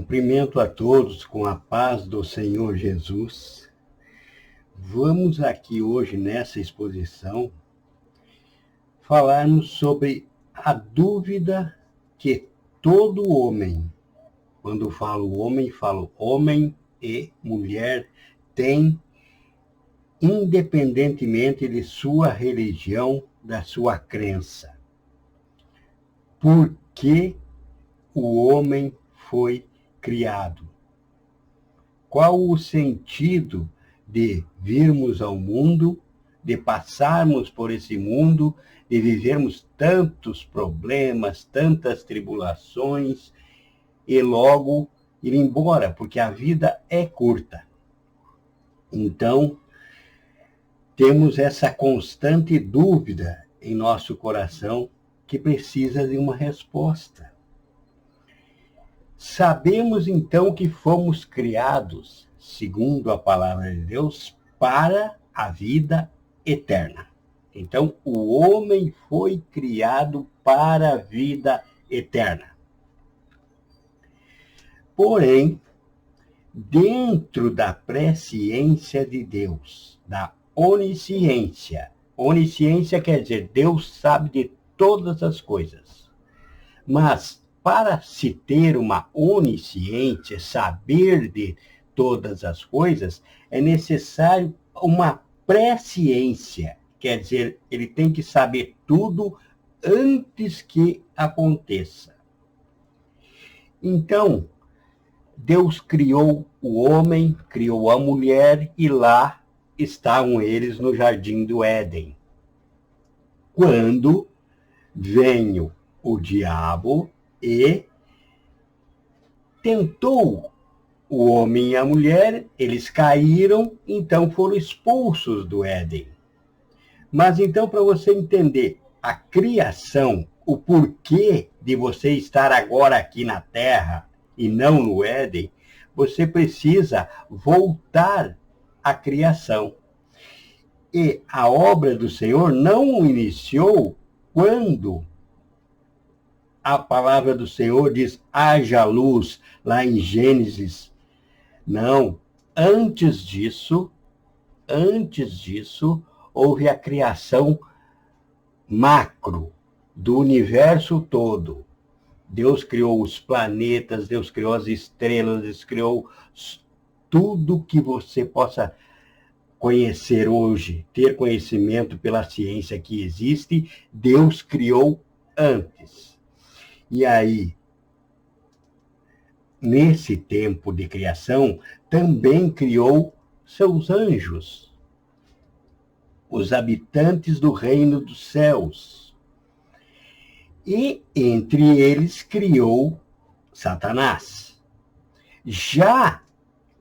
Cumprimento a todos com a paz do Senhor Jesus. Vamos aqui hoje, nessa exposição, falarmos sobre a dúvida que todo homem, quando falo homem e mulher, tem, independentemente de sua religião, da sua crença. Por que o homem foi criado? Qual o sentido de virmos ao mundo, de passarmos por esse mundo, de vivermos tantos problemas, tantas tribulações e logo ir embora, porque a vida é curta. Então, temos essa constante dúvida em nosso coração que precisa de uma resposta. Sabemos, então, que fomos criados, segundo a palavra de Deus, para a vida eterna. Então, o homem foi criado para a vida eterna. Porém, dentro da presciência de Deus, da onisciência, onisciência quer dizer Deus sabe de todas as coisas, mas para se ter uma onisciência, saber de todas as coisas, é necessário uma presciência. Quer dizer, ele tem que saber tudo antes que aconteça. Então, Deus criou o homem, criou a mulher, e lá estavam eles no jardim do Éden. Quando veio o diabo e tentou o homem e a mulher, eles caíram, então foram expulsos do Éden. Mas então, para você entender a criação, o porquê de você estar agora aqui na Terra e não no Éden, você precisa voltar à criação. E a obra do Senhor não iniciou quando a palavra do Senhor diz, haja luz, lá em Gênesis. Não, antes disso, houve a criação macro do universo todo. Deus criou os planetas, Deus criou as estrelas, Deus criou tudo que você possa conhecer hoje, ter conhecimento pela ciência que existe, Deus criou antes. E aí, nesse tempo de criação, também criou seus anjos, os habitantes do reino dos céus. E entre eles criou Satanás. Já,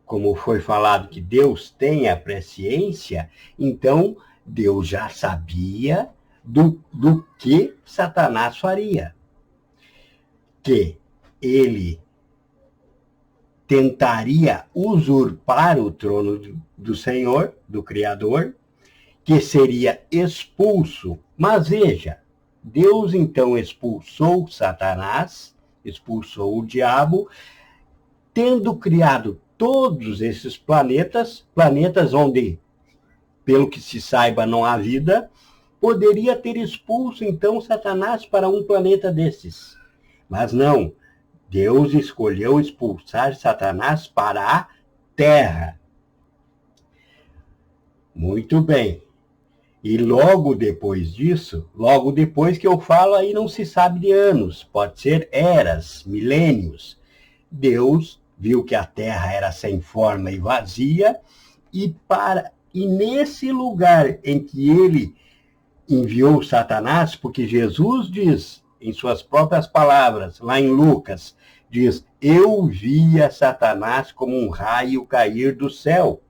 como foi falado que Deus tem a presciência, então Deus já sabia do que Satanás faria. Que ele tentaria usurpar o trono do Senhor, do Criador, que seria expulso. Mas veja, Deus então expulsou Satanás, expulsou o diabo, tendo criado todos esses planetas onde, pelo que se saiba, não há vida, poderia ter expulso então Satanás para um planeta desses. Mas não, Deus escolheu expulsar Satanás para a Terra. Muito bem. E logo depois disso, logo depois que eu falo, aí não se sabe de anos, pode ser eras, milênios, Deus viu que a Terra era sem forma e vazia, e nesse lugar em que ele enviou Satanás, porque Jesus diz, em suas próprias palavras, lá em Lucas, diz, eu via Satanás como um raio cair do céu.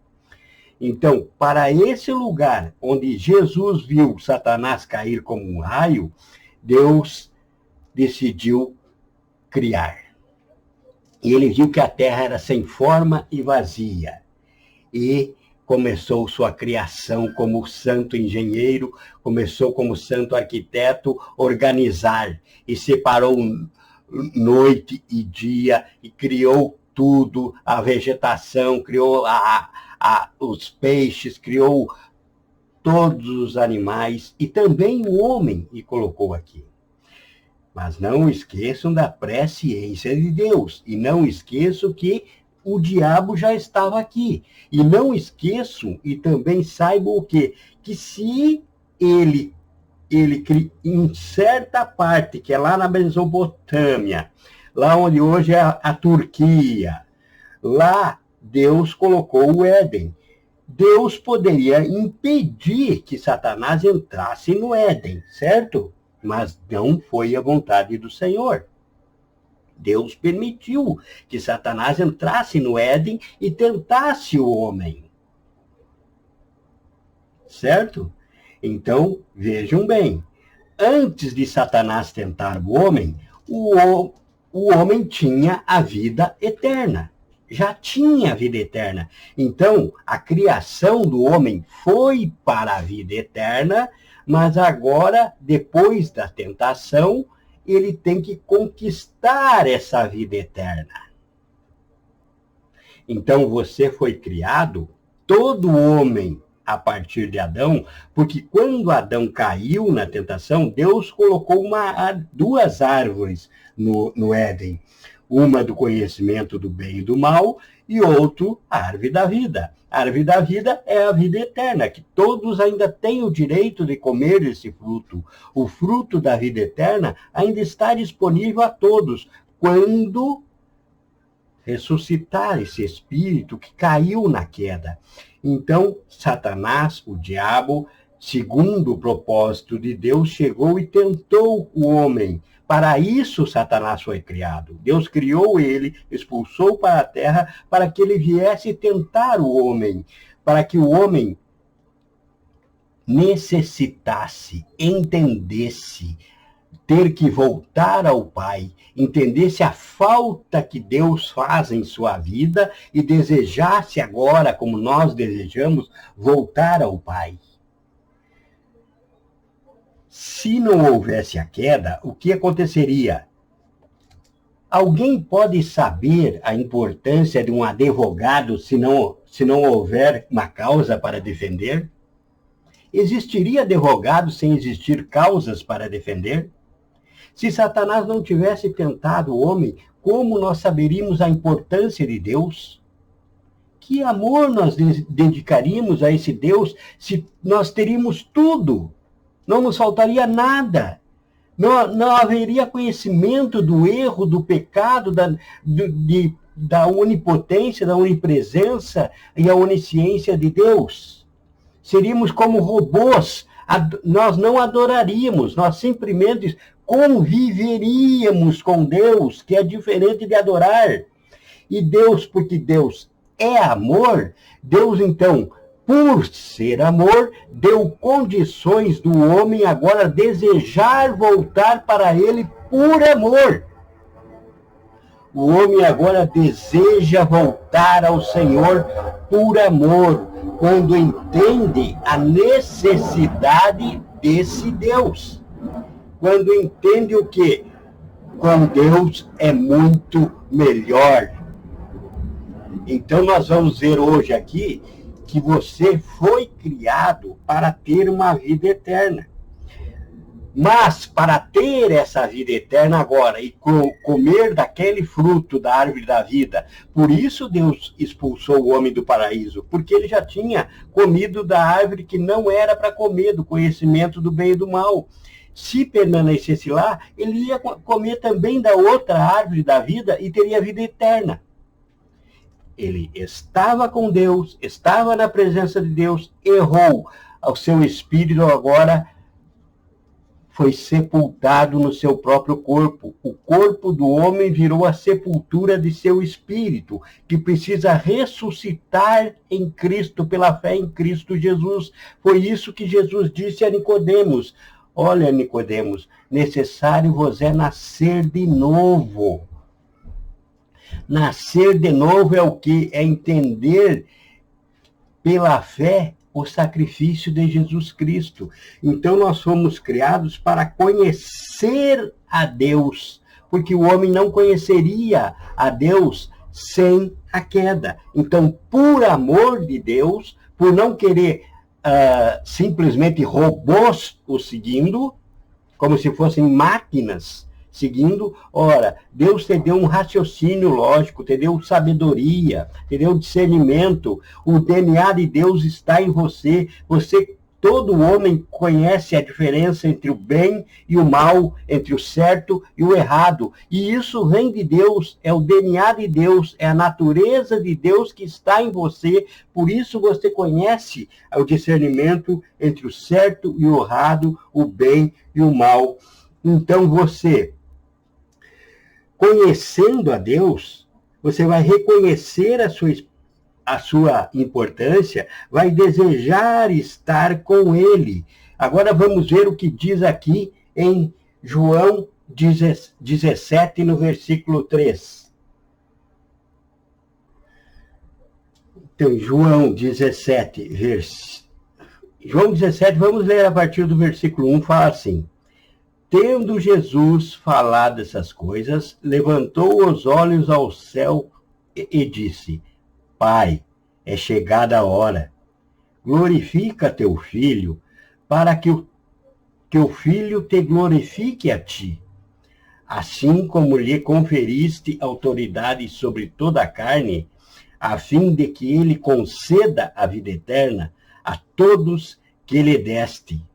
Então, para esse lugar onde Jesus viu Satanás cair como um raio, Deus decidiu criar. E ele viu que a terra era sem forma e vazia. E começou sua criação como santo engenheiro, começou como santo arquiteto, organizar. E separou noite e dia, e criou tudo, a vegetação, criou os peixes, criou todos os animais e também o homem e colocou aqui. Mas não esqueçam da presciência de Deus e não esqueçam que o diabo já estava aqui. E não esqueçam e também saibam o quê? Que se ele em certa parte, que é lá na Mesopotâmia, lá onde hoje é a Turquia, lá Deus colocou o Éden. Deus poderia impedir que Satanás entrasse no Éden, certo? Mas não foi a vontade do Senhor. Deus permitiu que Satanás entrasse no Éden e tentasse o homem. Certo? Então, vejam bem, antes de Satanás tentar o homem, o homem tinha a vida eterna. Já tinha a vida eterna. Então, a criação do homem foi para a vida eterna, mas agora, depois da tentação, ele tem que conquistar essa vida eterna. Então, você foi criado, todo homem, a partir de Adão, porque quando Adão caiu na tentação, Deus colocou duas árvores no Éden. Uma do conhecimento do bem e do mal, e outro, a árvore da vida. A árvore da vida é a vida eterna, que todos ainda têm o direito de comer esse fruto. O fruto da vida eterna ainda está disponível a todos, quando ressuscitar esse espírito que caiu na queda. Então, Satanás, o diabo, segundo o propósito de Deus, chegou e tentou o homem. Para isso, Satanás foi criado. Deus criou ele, expulsou para a terra, para que ele viesse tentar o homem, para que o homem necessitasse, entendesse, ter que voltar ao Pai, entendesse a falta que Deus faz em sua vida e desejasse agora, como nós desejamos, voltar ao Pai. Se não houvesse a queda, o que aconteceria? Alguém pode saber a importância de um advogado se não houver uma causa para defender? Existiria advogado sem existir causas para defender? Se Satanás não tivesse tentado o homem, como nós saberíamos a importância de Deus? Que amor nós dedicaríamos a esse Deus se nós teríamos tudo? Não nos faltaria nada. Não haveria conhecimento do erro, do pecado, da onipotência, da onipresença e a onisciência de Deus. Seríamos como robôs. Nós não adoraríamos, nós simplesmente conviveríamos com Deus, que é diferente de adorar. E Deus, porque Deus é amor, Deus então, por ser amor, deu condições do homem agora desejar voltar para ele por amor. O homem agora deseja voltar ao Senhor por amor, quando entende a necessidade desse Deus. Quando entende o quê? Com Deus é muito melhor. Então nós vamos ver hoje aqui que você foi criado para ter uma vida eterna. Mas para ter essa vida eterna agora e comer daquele fruto da árvore da vida, por isso Deus expulsou o homem do paraíso, porque ele já tinha comido da árvore que não era para comer, do conhecimento do bem e do mal. Se permanecesse lá, ele ia comer também da outra árvore da vida e teria vida eterna. Ele estava com Deus, estava na presença de Deus, errou. O seu espírito agora foi sepultado no seu próprio corpo. O corpo do homem virou a sepultura de seu espírito, que precisa ressuscitar em Cristo, pela fé em Cristo Jesus. Foi isso que Jesus disse a Nicodemos. Olha, Nicodemos, necessário vos é nascer de novo. Nascer de novo é o que? É entender pela fé o sacrifício de Jesus Cristo. Então nós fomos criados para conhecer a Deus, porque o homem não conheceria a Deus sem a queda. Então, por amor de Deus, por não querer simplesmente robôs o seguindo, como se fossem máquinas seguindo, ora, Deus te deu um raciocínio lógico, te deu sabedoria, te deu discernimento, o DNA de Deus está em você, todo homem conhece a diferença entre o bem e o mal, entre o certo e o errado. E isso vem de Deus, é o DNA de Deus, é a natureza de Deus que está em você. Por isso você conhece o discernimento entre o certo e o errado, o bem e o mal. Então você, conhecendo a Deus, você vai reconhecer a sua importância, vai desejar estar com ele. Agora vamos ver o que diz aqui em João 17, no versículo 3. Então, João 17, vamos ler a partir do versículo 1, fala assim: Tendo Jesus falado essas coisas, levantou os olhos ao céu e disse: Pai, é chegada a hora. Glorifica teu filho, para que o teu filho te glorifique a ti. Assim como lhe conferiste autoridade sobre toda a carne, a fim de que ele conceda a vida eterna a todos que lhe deste.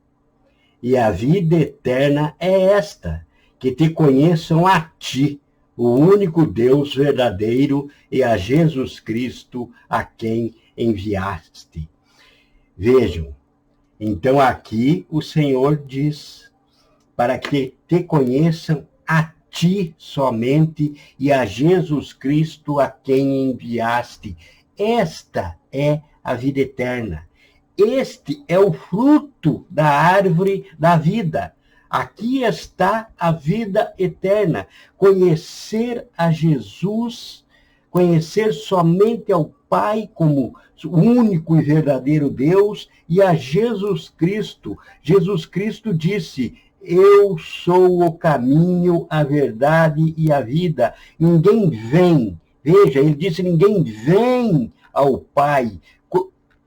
E a vida eterna é esta, que te conheçam a ti, o único Deus verdadeiro, e a Jesus Cristo, a quem enviaste. Vejam, então aqui o Senhor diz, para que te conheçam a ti somente, e a Jesus Cristo, a quem enviaste. Esta é a vida eterna. Este é o fruto da árvore da vida. Aqui está a vida eterna. Conhecer a Jesus, conhecer somente ao Pai como o único e verdadeiro Deus, e a Jesus Cristo. Jesus Cristo disse: Eu sou o caminho, a verdade e a vida. Ninguém vem. Veja, ele disse: ninguém vem ao Pai.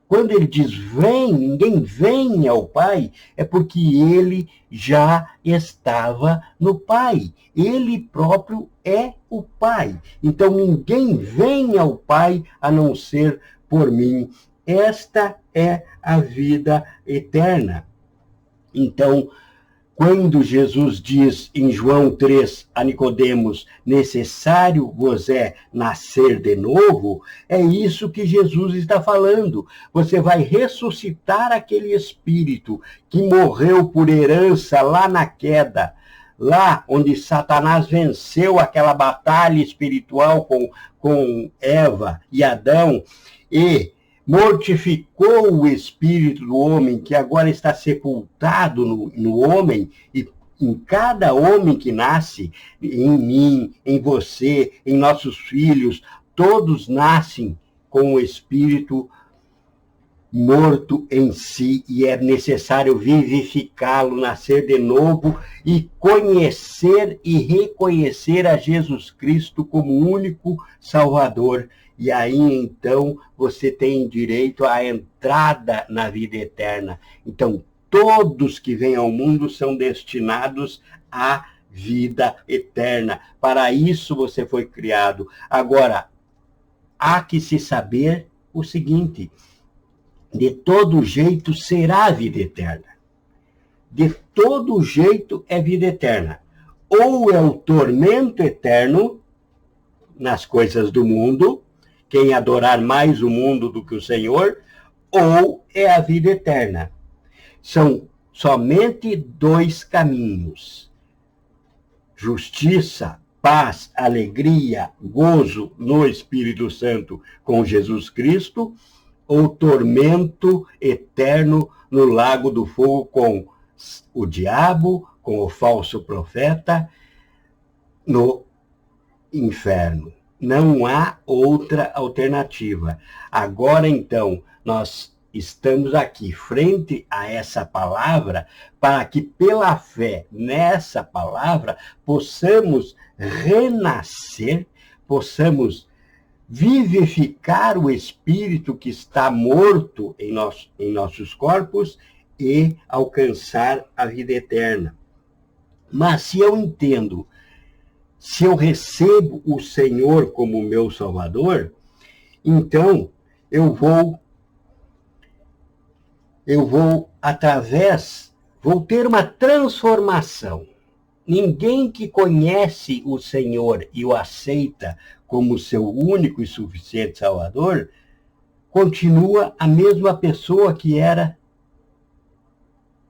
Quando ele diz vem, ninguém vem ao Pai, é porque ele já estava no Pai. Ele próprio é o Pai. Então ninguém vem ao Pai a não ser por mim. Esta é a vida eterna. Então, quando Jesus diz em João 3 a Nicodemos, necessário vos é nascer de novo, é isso que Jesus está falando. Você vai ressuscitar aquele espírito que morreu por herança lá na queda, lá onde Satanás venceu aquela batalha espiritual com Eva e Adão, e mortificou o espírito do homem, que agora está sepultado no homem, e em cada homem que nasce, em mim, em você, em nossos filhos, todos nascem com o espírito morto em si, e é necessário vivificá-lo, nascer de novo e conhecer e reconhecer a Jesus Cristo como único Salvador. E aí, então, você tem direito à entrada na vida eterna. Então, todos que vêm ao mundo são destinados à vida eterna. Para isso você foi criado. Agora, há que se saber o seguinte: de todo jeito será a vida eterna. De todo jeito é vida eterna. Ou é o tormento eterno nas coisas do mundo, quem adorar mais o mundo do que o Senhor, ou é a vida eterna. São somente dois caminhos: justiça, paz, alegria, gozo no Espírito Santo com Jesus Cristo, ou tormento eterno no lago do fogo com o diabo, com o falso profeta, no inferno. Não há outra alternativa. Agora, então, nós estamos aqui frente a essa palavra para que, pela fé nessa palavra, possamos renascer, possamos vivificar o espírito que está morto em nossos corpos e alcançar a vida eterna. Mas se eu entendo, se eu recebo o Senhor como meu Salvador, então eu vou ter uma transformação. Ninguém que conhece o Senhor e o aceita como seu único e suficiente Salvador, continua a mesma pessoa que era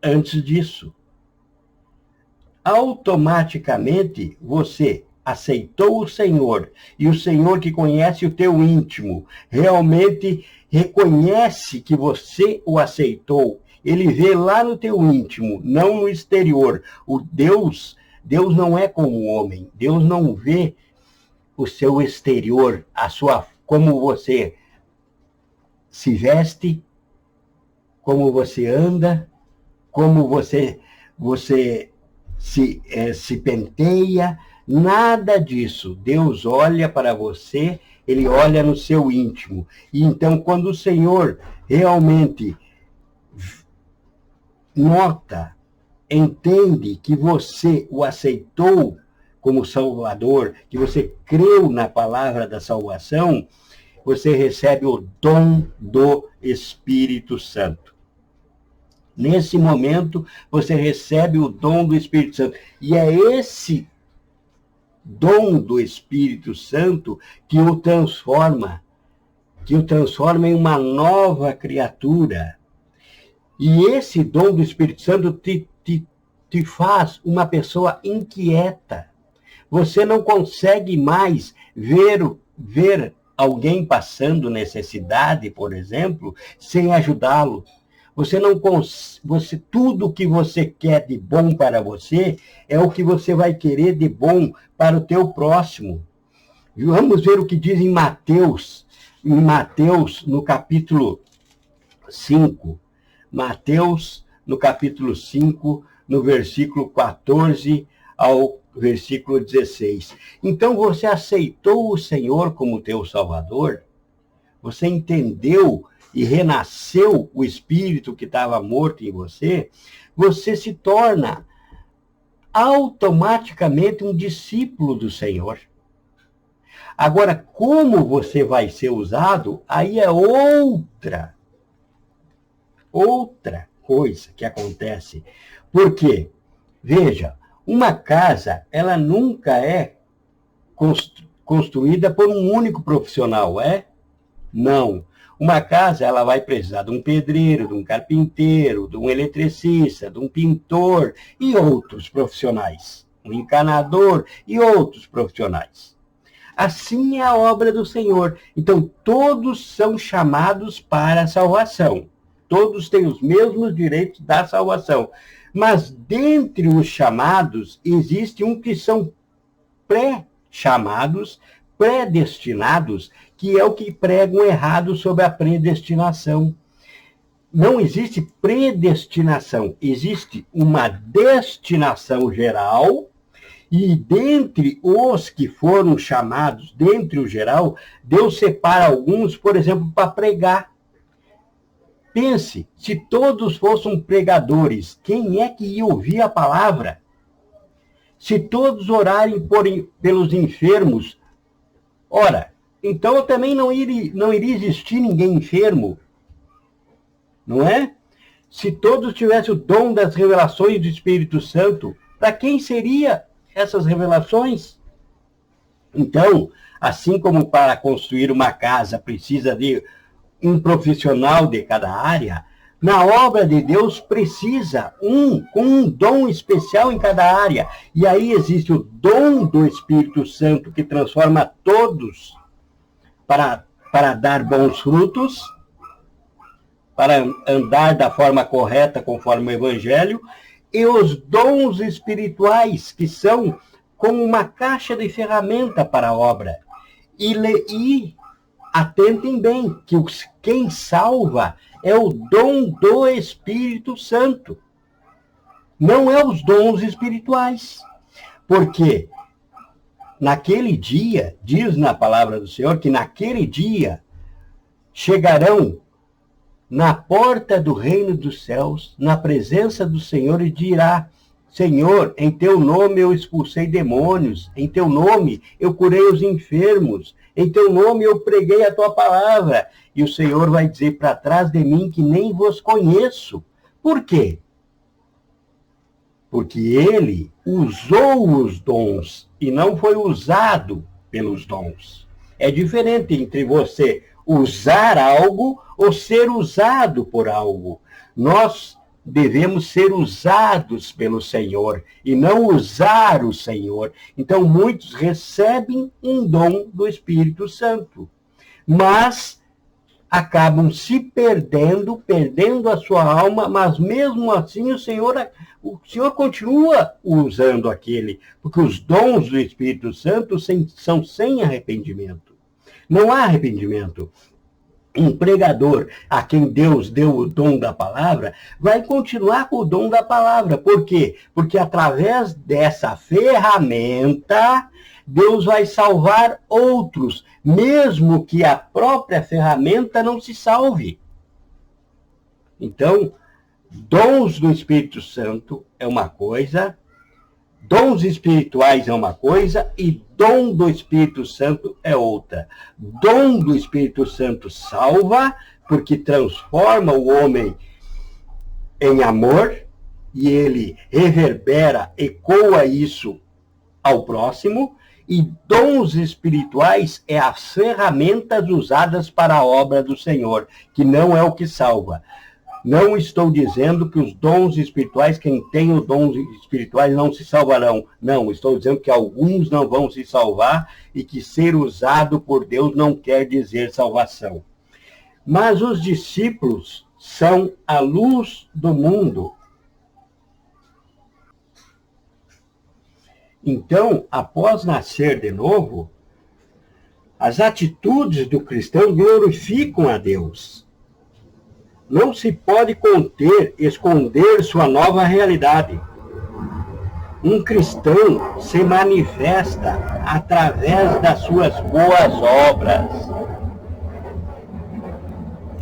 antes disso. Automaticamente você aceitou o Senhor, e o Senhor que conhece o teu íntimo, realmente reconhece que você o aceitou. Ele vê lá no teu íntimo, não no exterior. Deus não é como o homem. Deus não vê o seu exterior, como você se veste, como você anda, como você se penteia, nada disso. Deus olha para você, ele olha no seu íntimo. E então, quando o Senhor realmente nota, entende que você o aceitou como Salvador, que você creu na palavra da salvação, você recebe o dom do Espírito Santo. Nesse momento, você recebe o dom do Espírito Santo. E é esse dom do Espírito Santo que o transforma em uma nova criatura. E esse dom do Espírito Santo te faz uma pessoa inquieta. Você não consegue mais ver alguém passando necessidade, por exemplo, sem ajudá-lo. Tudo que você quer de bom para você é o que você vai querer de bom para o teu próximo. Vamos ver o que diz em Mateus, no capítulo 5. Mateus, no capítulo 5, no versículo 14 ao versículo 16. Então você aceitou o Senhor como teu Salvador? Você entendeu e renasceu o espírito que estava morto em você? Você se torna automaticamente um discípulo do Senhor. Agora, como você vai ser usado, aí é outra coisa que acontece. Por quê? Veja, uma casa, ela nunca é construída por um único profissional, é? Não. Uma casa, ela vai precisar de um pedreiro, de um carpinteiro, de um eletricista, de um pintor e outros profissionais. Um encanador e outros profissionais. Assim é a obra do Senhor. Então, todos são chamados para a salvação. Todos têm os mesmos direitos da salvação. Mas, dentre os chamados, existe um que são pré-chamados, predestinados, que é o que pregam errado sobre a predestinação. Não existe predestinação, existe uma destinação geral, e dentre os que foram chamados, dentre o geral, Deus separa alguns, por exemplo, para pregar. Pense, se todos fossem pregadores, quem é que ia ouvir a palavra? Se todos orarem pelos enfermos, ora, então também não iria existir ninguém enfermo, não é? Se todos tivessem o dom das revelações do Espírito Santo, para quem seria essas revelações? Então, assim como para construir uma casa precisa de um profissional de cada área, na obra de Deus precisa com um dom especial em cada área. E aí existe o dom do Espírito Santo que transforma todos para dar bons frutos, para andar da forma correta conforme o Evangelho, e os dons espirituais, que são como uma caixa de ferramenta para a obra. E atentem bem, que quem salva é o dom do Espírito Santo. Não é os dons espirituais. Porque naquele dia, diz na palavra do Senhor, que naquele dia chegarão na porta do reino dos céus, na presença do Senhor, e dirá: Senhor, em teu nome eu expulsei demônios, em teu nome eu curei os enfermos, em teu nome eu preguei a tua palavra. E o Senhor vai dizer: para trás de mim que nem vos conheço. Por quê? Porque ele usou os dons e não foi usado pelos dons. É diferente entre você usar algo ou ser usado por algo. Nós devemos ser usados pelo Senhor e não usar o Senhor. Então, muitos recebem um dom do Espírito Santo, mas acabam se perdendo a sua alma, mas mesmo assim o Senhor continua usando aquele, porque os dons do Espírito Santo são sem arrependimento. Não há arrependimento. Um pregador a quem Deus deu o dom da palavra vai continuar com o dom da palavra. Por quê? Porque através dessa ferramenta Deus vai salvar outros, mesmo que a própria ferramenta não se salve. Então, dons do Espírito Santo é uma coisa, dons espirituais é uma coisa e dom do Espírito Santo é outra. Dom do Espírito Santo salva, porque transforma o homem em amor, e ele reverbera, ecoa isso ao próximo. E dons espirituais é as ferramentas usadas para a obra do Senhor, que não é o que salva. Não estou dizendo que os dons espirituais, quem tem os dons espirituais não se salvarão. Não, estou dizendo que alguns não vão se salvar e que ser usado por Deus não quer dizer salvação. Mas os discípulos são a luz do mundo. Então, após nascer de novo, as atitudes do cristão glorificam a Deus. Não se pode conter, esconder sua nova realidade. Um cristão se manifesta através das suas boas obras.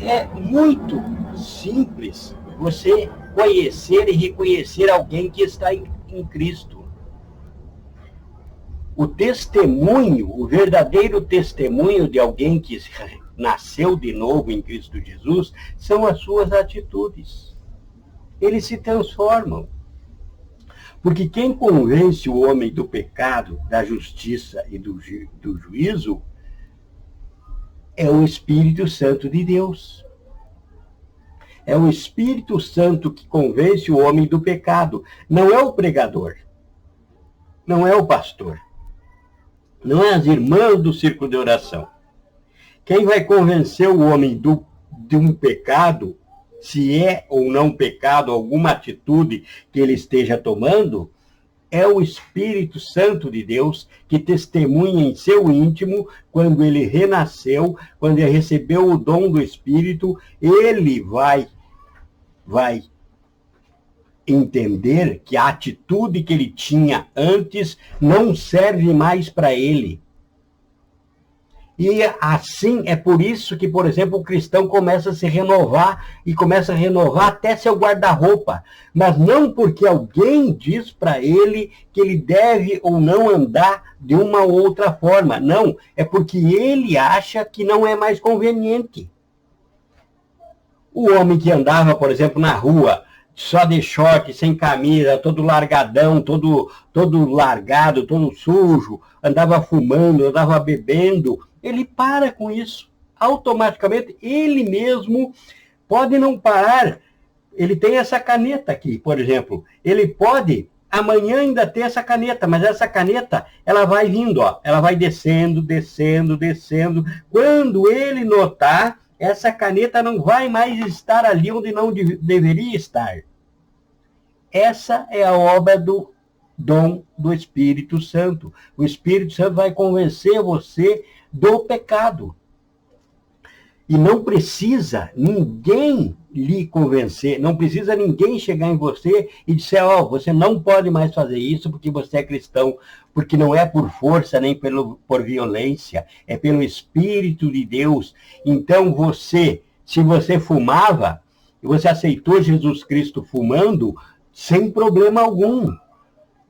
É muito simples você conhecer e reconhecer alguém que está em Cristo. O testemunho, o verdadeiro testemunho de alguém que nasceu de novo em Cristo Jesus, são as suas atitudes. Eles se transformam. Porque quem convence o homem do pecado, da justiça e do juízo é o Espírito Santo de Deus. É o Espírito Santo que convence o homem do pecado. Não é o pregador. Não é o pastor. Não é as irmãs do círculo de oração. Quem vai convencer o homem de um pecado, se é ou não pecado, alguma atitude que ele esteja tomando, é o Espírito Santo de Deus que testemunha em seu íntimo quando ele renasceu, quando ele recebeu o dom do Espírito, ele vai entender que a atitude que ele tinha antes não serve mais para ele. E assim, é por isso que, por exemplo, o cristão começa a se renovar e começa a renovar até seu guarda-roupa. Mas não porque alguém diz para ele que ele deve ou não andar de uma ou outra forma. Não, é porque ele acha que não é mais conveniente. O homem que andava, por exemplo, na rua, só de short, sem camisa, todo largadão, todo largado, todo sujo, andava fumando, andava bebendo, ele para com isso. Automaticamente, ele mesmo pode não parar. Ele tem essa caneta aqui, por exemplo. Ele pode amanhã ainda ter essa caneta, mas essa caneta, ela vai vindo, ó, ela vai descendo, descendo, descendo. Quando ele notar, essa caneta não vai mais estar ali onde não deveria estar. Essa é a obra do dom do Espírito Santo. O Espírito Santo vai convencer você do pecado. E não precisa ninguém lhe convencer, não precisa ninguém chegar em você e dizer, você não pode mais fazer isso porque você é cristão, porque não é por força nem por violência, é pelo Espírito de Deus. Então se você fumava, e você aceitou Jesus Cristo fumando, sem problema algum.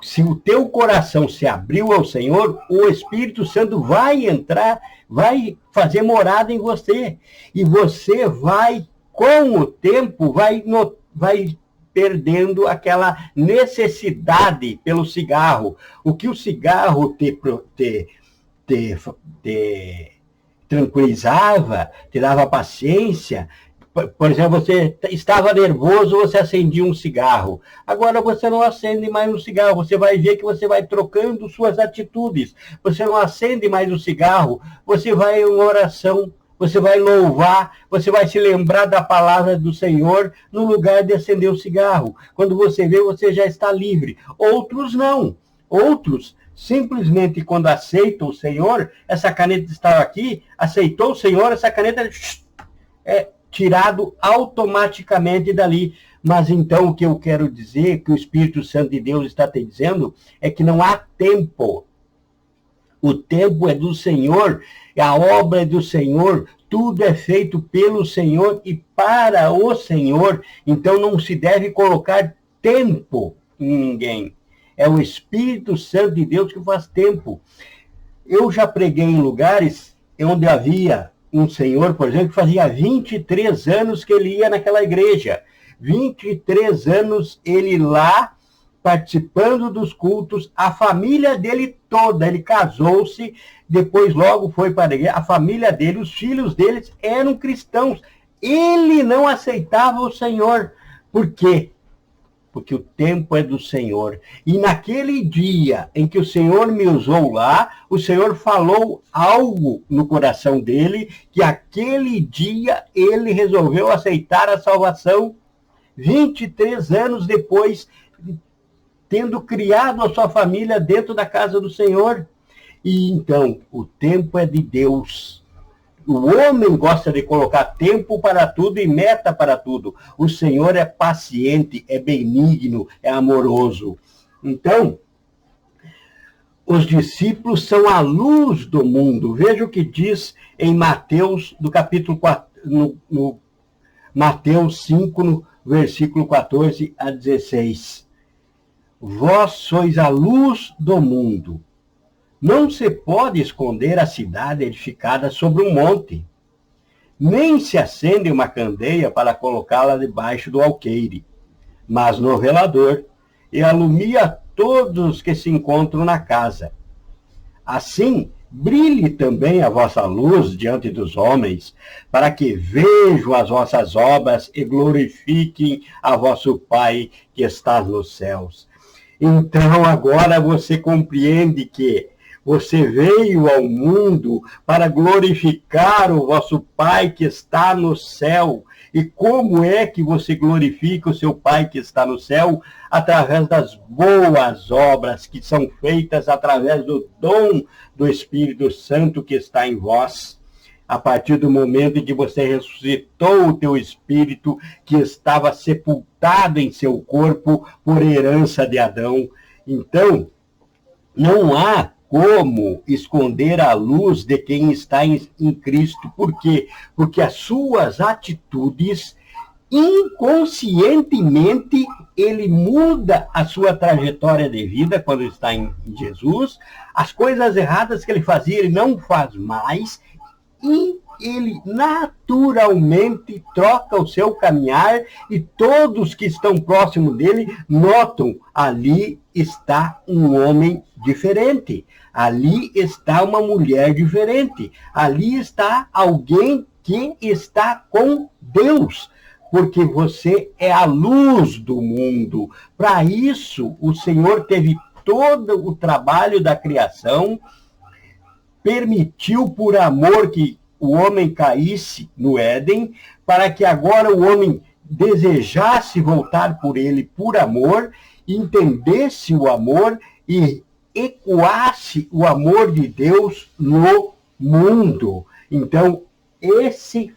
Se o teu coração se abriu ao Senhor, o Espírito Santo vai entrar, vai fazer morada em você. E você vai, com o tempo, vai perdendo aquela necessidade pelo cigarro. O que o cigarro te tranquilizava, te dava paciência. Por exemplo, você estava nervoso, você acendia um cigarro. Agora você não acende mais um cigarro. Você vai ver que você vai trocando suas atitudes. Você não acende mais o cigarro. Você vai em uma oração. Você vai louvar. Você vai se lembrar da palavra do Senhor no lugar de acender o cigarro. Quando você vê, você já está livre. Outros não. Outros simplesmente quando aceitam o Senhor, essa caneta estava aqui, aceitou o Senhor, essa caneta tirado automaticamente dali. Mas então o que eu quero dizer, que o Espírito Santo de Deus está te dizendo, é que não há tempo. O tempo é do Senhor, a obra é do Senhor, tudo é feito pelo Senhor e para o Senhor. Então não se deve colocar tempo em ninguém. É o Espírito Santo de Deus que faz tempo. Eu já preguei em lugares onde havia um senhor, por exemplo, que fazia 23 anos que ele ia naquela igreja. 23 anos ele lá, participando dos cultos, a família dele toda, ele casou-se, depois logo foi para a igreja, a família dele, os filhos deles eram cristãos. Ele não aceitava o Senhor. Por quê? Porque o tempo é do Senhor. E naquele dia em que o Senhor me usou lá, o Senhor falou algo no coração dele, que aquele dia ele resolveu aceitar a salvação. 23 anos depois, tendo criado a sua família dentro da casa do Senhor. E então, o tempo é de Deus. O homem gosta de colocar tempo para tudo e meta para tudo. O Senhor é paciente, é benigno, é amoroso. Então, os discípulos são a luz do mundo. Veja o que diz em Mateus, do capítulo 4, no Mateus 5, no versículo 14 a 16. Vós sois a luz do mundo. Não se pode esconder a cidade edificada sobre um monte, nem se acende uma candeia para colocá-la debaixo do alqueire, mas no velador, e alumia todos que se encontram na casa. Assim, brilhe também a vossa luz diante dos homens, para que vejam as vossas obras e glorifiquem a vosso Pai que está nos céus. Então, agora você compreende que você veio ao mundo para glorificar o vosso Pai que está no céu. E como é que você glorifica o seu Pai que está no céu? Através das boas obras que são feitas através do dom do Espírito Santo que está em vós. A partir do momento em que você ressuscitou o teu espírito que estava sepultado em seu corpo por herança de Adão. Então, não há como esconder a luz de quem está em Cristo. Por quê? Porque as suas atitudes, inconscientemente, ele muda a sua trajetória de vida quando está em Jesus. As coisas erradas que ele fazia, ele não faz mais. E ele naturalmente troca o seu caminhar e todos que estão próximos dele notam, ali está um homem diferente, ali está uma mulher diferente, ali está alguém que está com Deus, porque você é a luz do mundo. Para isso, o Senhor teve todo o trabalho da criação, permitiu por amor que o homem caísse no Éden, para que agora o homem desejasse voltar por ele por amor, entendesse o amor e ecoasse o amor de Deus no mundo. Então, esse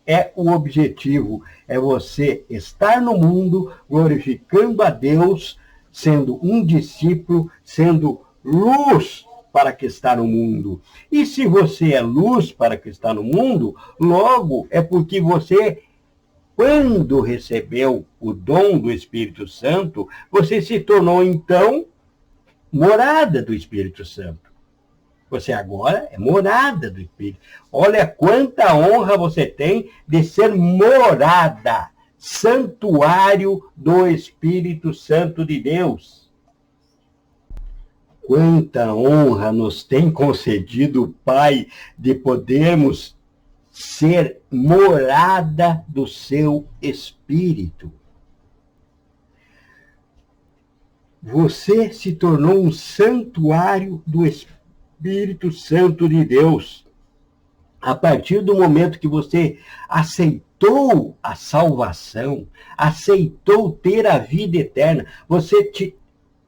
é o objetivo, é você estar no mundo glorificando a Deus, sendo um discípulo, sendo luz para que está no mundo. E se você é luz para que está no mundo, logo é porque você, quando recebeu o dom do Espírito Santo, você se tornou, então, morada do Espírito Santo. Você agora é morada do Espírito. Olha quanta honra você tem de ser morada, santuário do Espírito Santo de Deus. Quanta honra nos tem concedido o Pai de podermos ser morada do seu Espírito. Você se tornou um santuário do Espírito Santo de Deus. A partir do momento que você aceitou a salvação, aceitou ter a vida eterna, você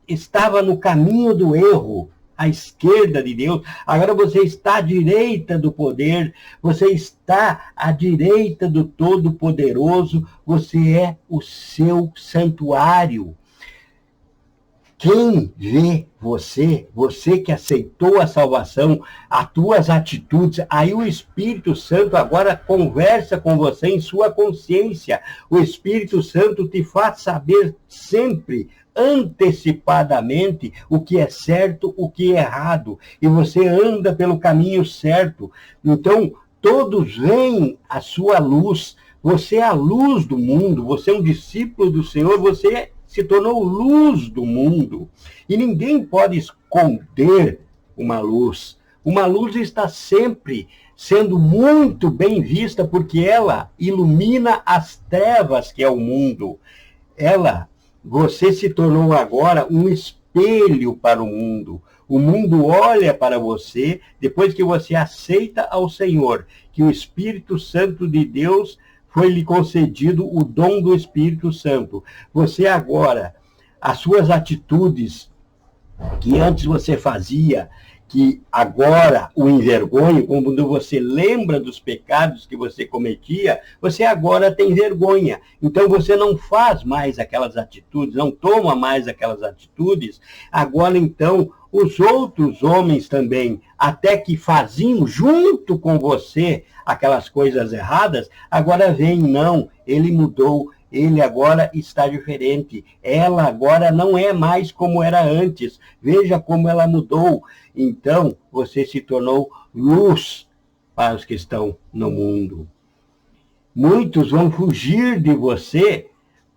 estava no caminho do erro, à esquerda de Deus, agora você está à direita do poder, você está à direita do Todo-Poderoso, você é o seu santuário. Quem vê você, você que aceitou a salvação, as tuas atitudes, aí o Espírito Santo agora conversa com você em sua consciência. O Espírito Santo te faz saber sempre, antecipadamente, o que é certo, o que é errado. E você anda pelo caminho certo. Então, todos veem a sua luz. Você é a luz do mundo, você é um discípulo do Senhor, você se tornou luz do mundo. E ninguém pode esconder uma luz. Uma luz está sempre sendo muito bem vista, porque ela ilumina as trevas que é o mundo. Você se tornou agora um espelho para o mundo. O mundo olha para você, depois que você aceita ao Senhor, que o Espírito Santo de Deus foi-lhe concedido o dom do Espírito Santo. Você agora, as suas atitudes que antes você fazia, que agora o envergonha, quando você lembra dos pecados que você cometia, você agora tem vergonha. Então você não faz mais aquelas atitudes, não toma mais aquelas atitudes. Agora então os outros homens também, até que faziam junto com você aquelas coisas erradas, agora vem, não, ele mudou, ele agora está diferente. Ela agora não é mais como era antes. Veja como ela mudou. Então, você se tornou luz para os que estão no mundo. Muitos vão fugir de você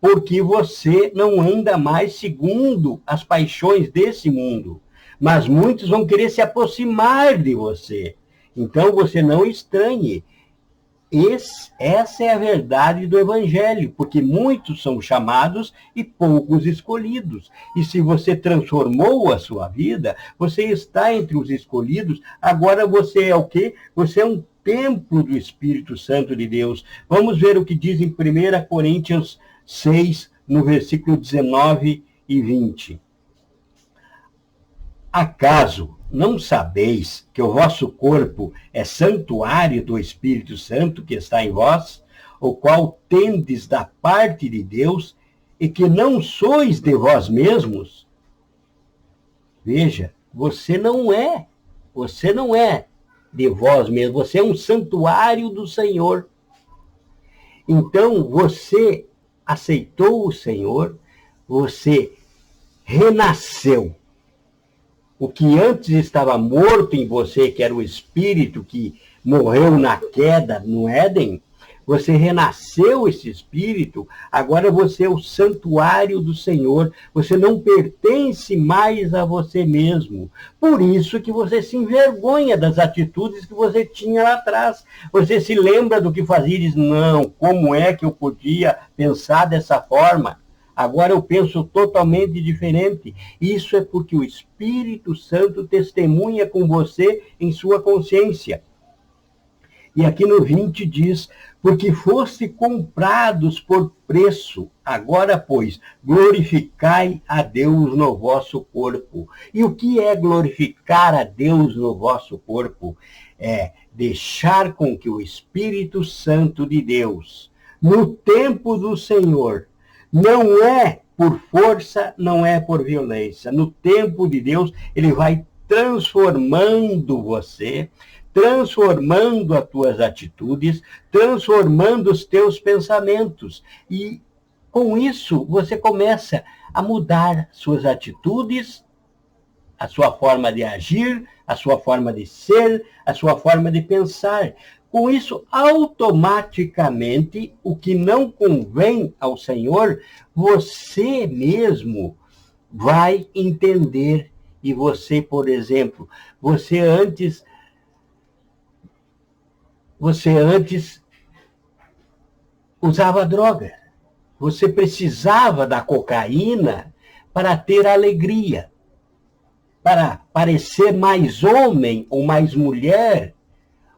porque você não anda mais segundo as paixões desse mundo. Mas muitos vão querer se aproximar de você. Então, você não estranhe. Essa é a verdade do Evangelho, porque muitos são chamados e poucos escolhidos. E se você transformou a sua vida, você está entre os escolhidos, agora você é o quê? Você é um templo do Espírito Santo de Deus. Vamos ver o que diz em 1 Coríntios 6, no versículo 19 e 20. Acaso não sabeis que o vosso corpo é santuário do Espírito Santo que está em vós, o qual tendes da parte de Deus, e que não sois de vós mesmos? Veja, você não é de vós mesmos, você é um santuário do Senhor. Então, você aceitou o Senhor, você renasceu. O que antes estava morto em você, que era o espírito que morreu na queda no Éden, você renasceu esse espírito, agora você é o santuário do Senhor, você não pertence mais a você mesmo. Por isso que você se envergonha das atitudes que você tinha lá atrás. Você se lembra do que fazia e diz, não, como é que eu podia pensar dessa forma? Agora eu penso totalmente diferente. Isso é porque o Espírito Santo testemunha com você em sua consciência. E aqui no 20 diz, porque foste comprados por preço, agora, pois, glorificai a Deus no vosso corpo. E o que é glorificar a Deus no vosso corpo? É deixar com que o Espírito Santo de Deus, no tempo do Senhor, não é por força, não é por violência. No tempo de Deus, ele vai transformando você, transformando as tuas atitudes, transformando os teus pensamentos. E com isso, você começa a mudar suas atitudes, a sua forma de agir, a sua forma de ser, a sua forma de pensar. Com isso, automaticamente, o que não convém ao Senhor, você mesmo vai entender. E você, por exemplo, você antes usava droga. Você precisava da cocaína para ter alegria, para parecer mais homem ou mais mulher,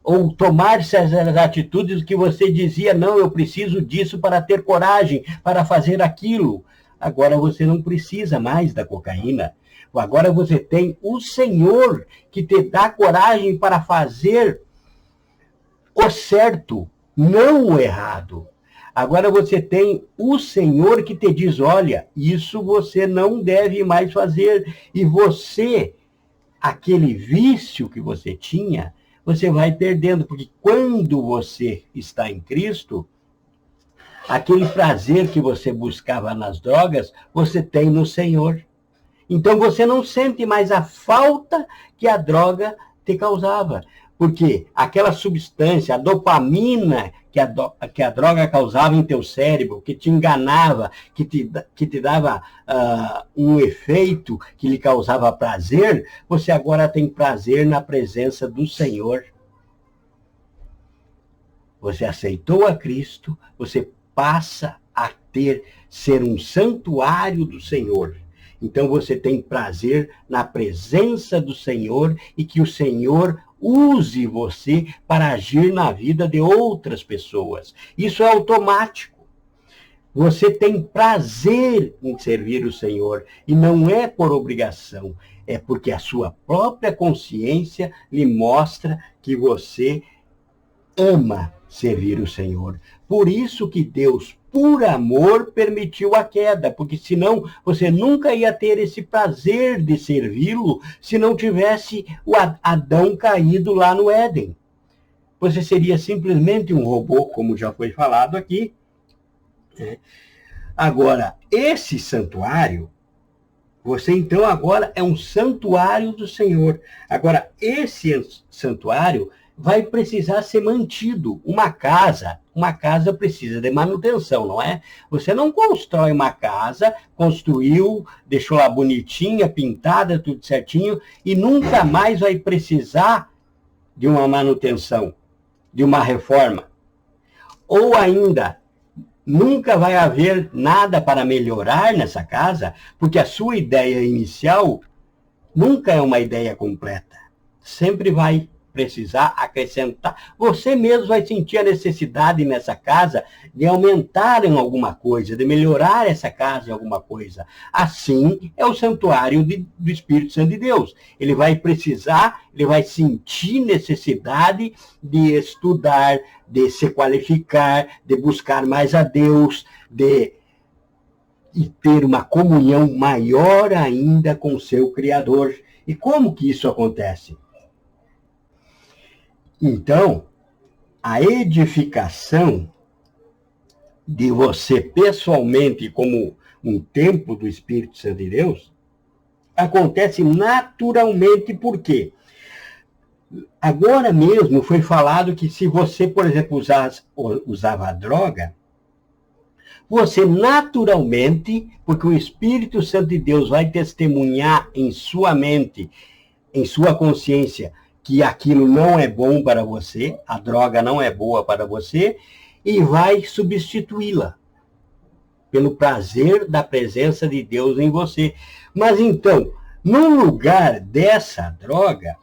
ou tomar certas atitudes que você dizia, não, eu preciso disso para ter coragem, para fazer aquilo. Agora você não precisa mais da cocaína. Agora você tem o Senhor que te dá coragem para fazer o certo, não o errado. Agora você tem o Senhor que te diz, olha, isso você não deve mais fazer. E você, aquele vício que você tinha, você vai perdendo, porque quando você está em Cristo, aquele prazer que você buscava nas drogas, você tem no Senhor. Então você não sente mais a falta que a droga te causava. Porque aquela substância, a dopamina que a droga causava em teu cérebro, que te enganava, que te dava um efeito que lhe causava prazer, você agora tem prazer na presença do Senhor. Você aceitou a Cristo, você passa a ser um santuário do Senhor. Então você tem prazer na presença do Senhor e que o Senhor use você para agir na vida de outras pessoas. Isso é automático. Você tem prazer em servir o Senhor e não é por obrigação, é porque a sua própria consciência lhe mostra que você ama servir o Senhor. Por isso que Deus, por amor, permitiu a queda, porque senão você nunca ia ter esse prazer de servi-lo se não tivesse o Adão caído lá no Éden. Você seria simplesmente um robô, como já foi falado aqui. Agora, esse santuário, você então agora é um santuário do Senhor. Agora, esse santuário vai precisar ser mantido. Uma casa precisa de manutenção, não é? Você não constrói uma casa, construiu, deixou lá bonitinha, pintada, tudo certinho, e nunca mais vai precisar de uma manutenção, de uma reforma. Ou ainda, nunca vai haver nada para melhorar nessa casa, porque a sua ideia inicial nunca é uma ideia completa. Sempre vai precisar acrescentar. Você mesmo vai sentir a necessidade nessa casa de aumentar em alguma coisa, de melhorar essa casa em alguma coisa. Assim é o santuário do Espírito Santo de Deus. Ele vai precisar, ele vai sentir necessidade de estudar, de se qualificar, de buscar mais a Deus, e ter uma comunhão maior ainda com o seu Criador. E como que isso acontece? Então, a edificação de você pessoalmente como um templo do Espírito Santo de Deus acontece naturalmente. Por quê? Agora mesmo foi falado que se você, por exemplo, usava droga, você naturalmente, porque o Espírito Santo de Deus vai testemunhar em sua mente, em sua consciência, que aquilo não é bom para você, a droga não é boa para você, e vai substituí-la pelo prazer da presença de Deus em você. Mas então, no lugar dessa droga,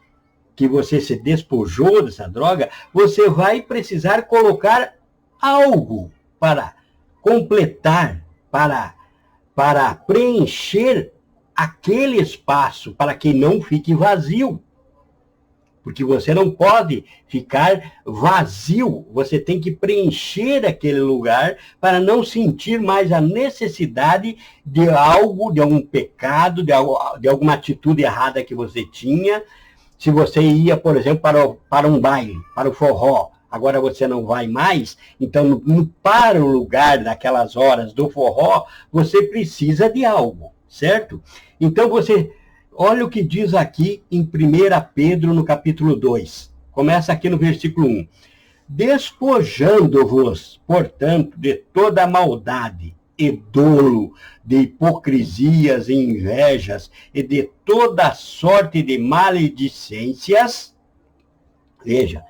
que você se despojou dessa droga, você vai precisar colocar algo para completar, para preencher aquele espaço, para que não fique vazio. porque você não pode ficar vazio, você tem que preencher aquele lugar para não sentir mais a necessidade de algo, de algum pecado, de alguma atitude errada que você tinha. Se você ia, por exemplo, para um baile, para o forró, agora você não vai mais, então para o lugar daquelas horas do forró, você precisa de algo, certo? Então olha o que diz aqui em 1 Pedro, no capítulo 2. Começa aqui no versículo 1. Despojando-vos, portanto, de toda maldade e dolo, de hipocrisias e invejas, e de toda sorte de maledicências. Veja,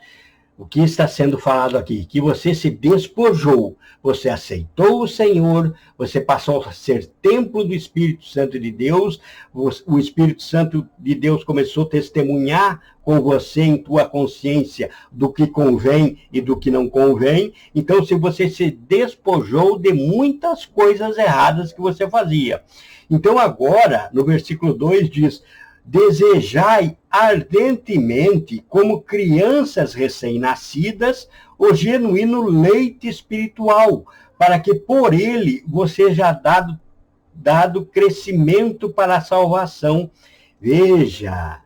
o que está sendo falado aqui? Que você se despojou, você aceitou o Senhor, você passou a ser templo do Espírito Santo de Deus, o Espírito Santo de Deus começou a testemunhar com você em tua consciência do que convém e do que não convém. Então, se você se despojou de muitas coisas erradas que você fazia. Então, agora, no versículo 2 diz: desejai ardentemente, como crianças recém-nascidas, o genuíno leite espiritual, para que por ele você já dado crescimento para a salvação. Veja,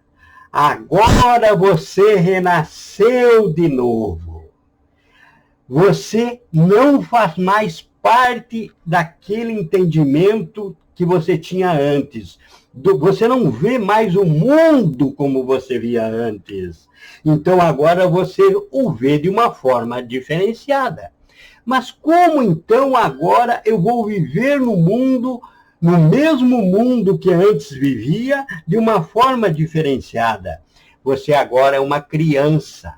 agora você renasceu de novo. Você não faz mais parte daquele entendimento que você tinha antes. Você não vê mais o mundo como você via antes. Então agora você o vê de uma forma diferenciada. Mas como então agora eu vou viver no mundo, no mesmo mundo que antes vivia, de uma forma diferenciada? Você agora é uma criança.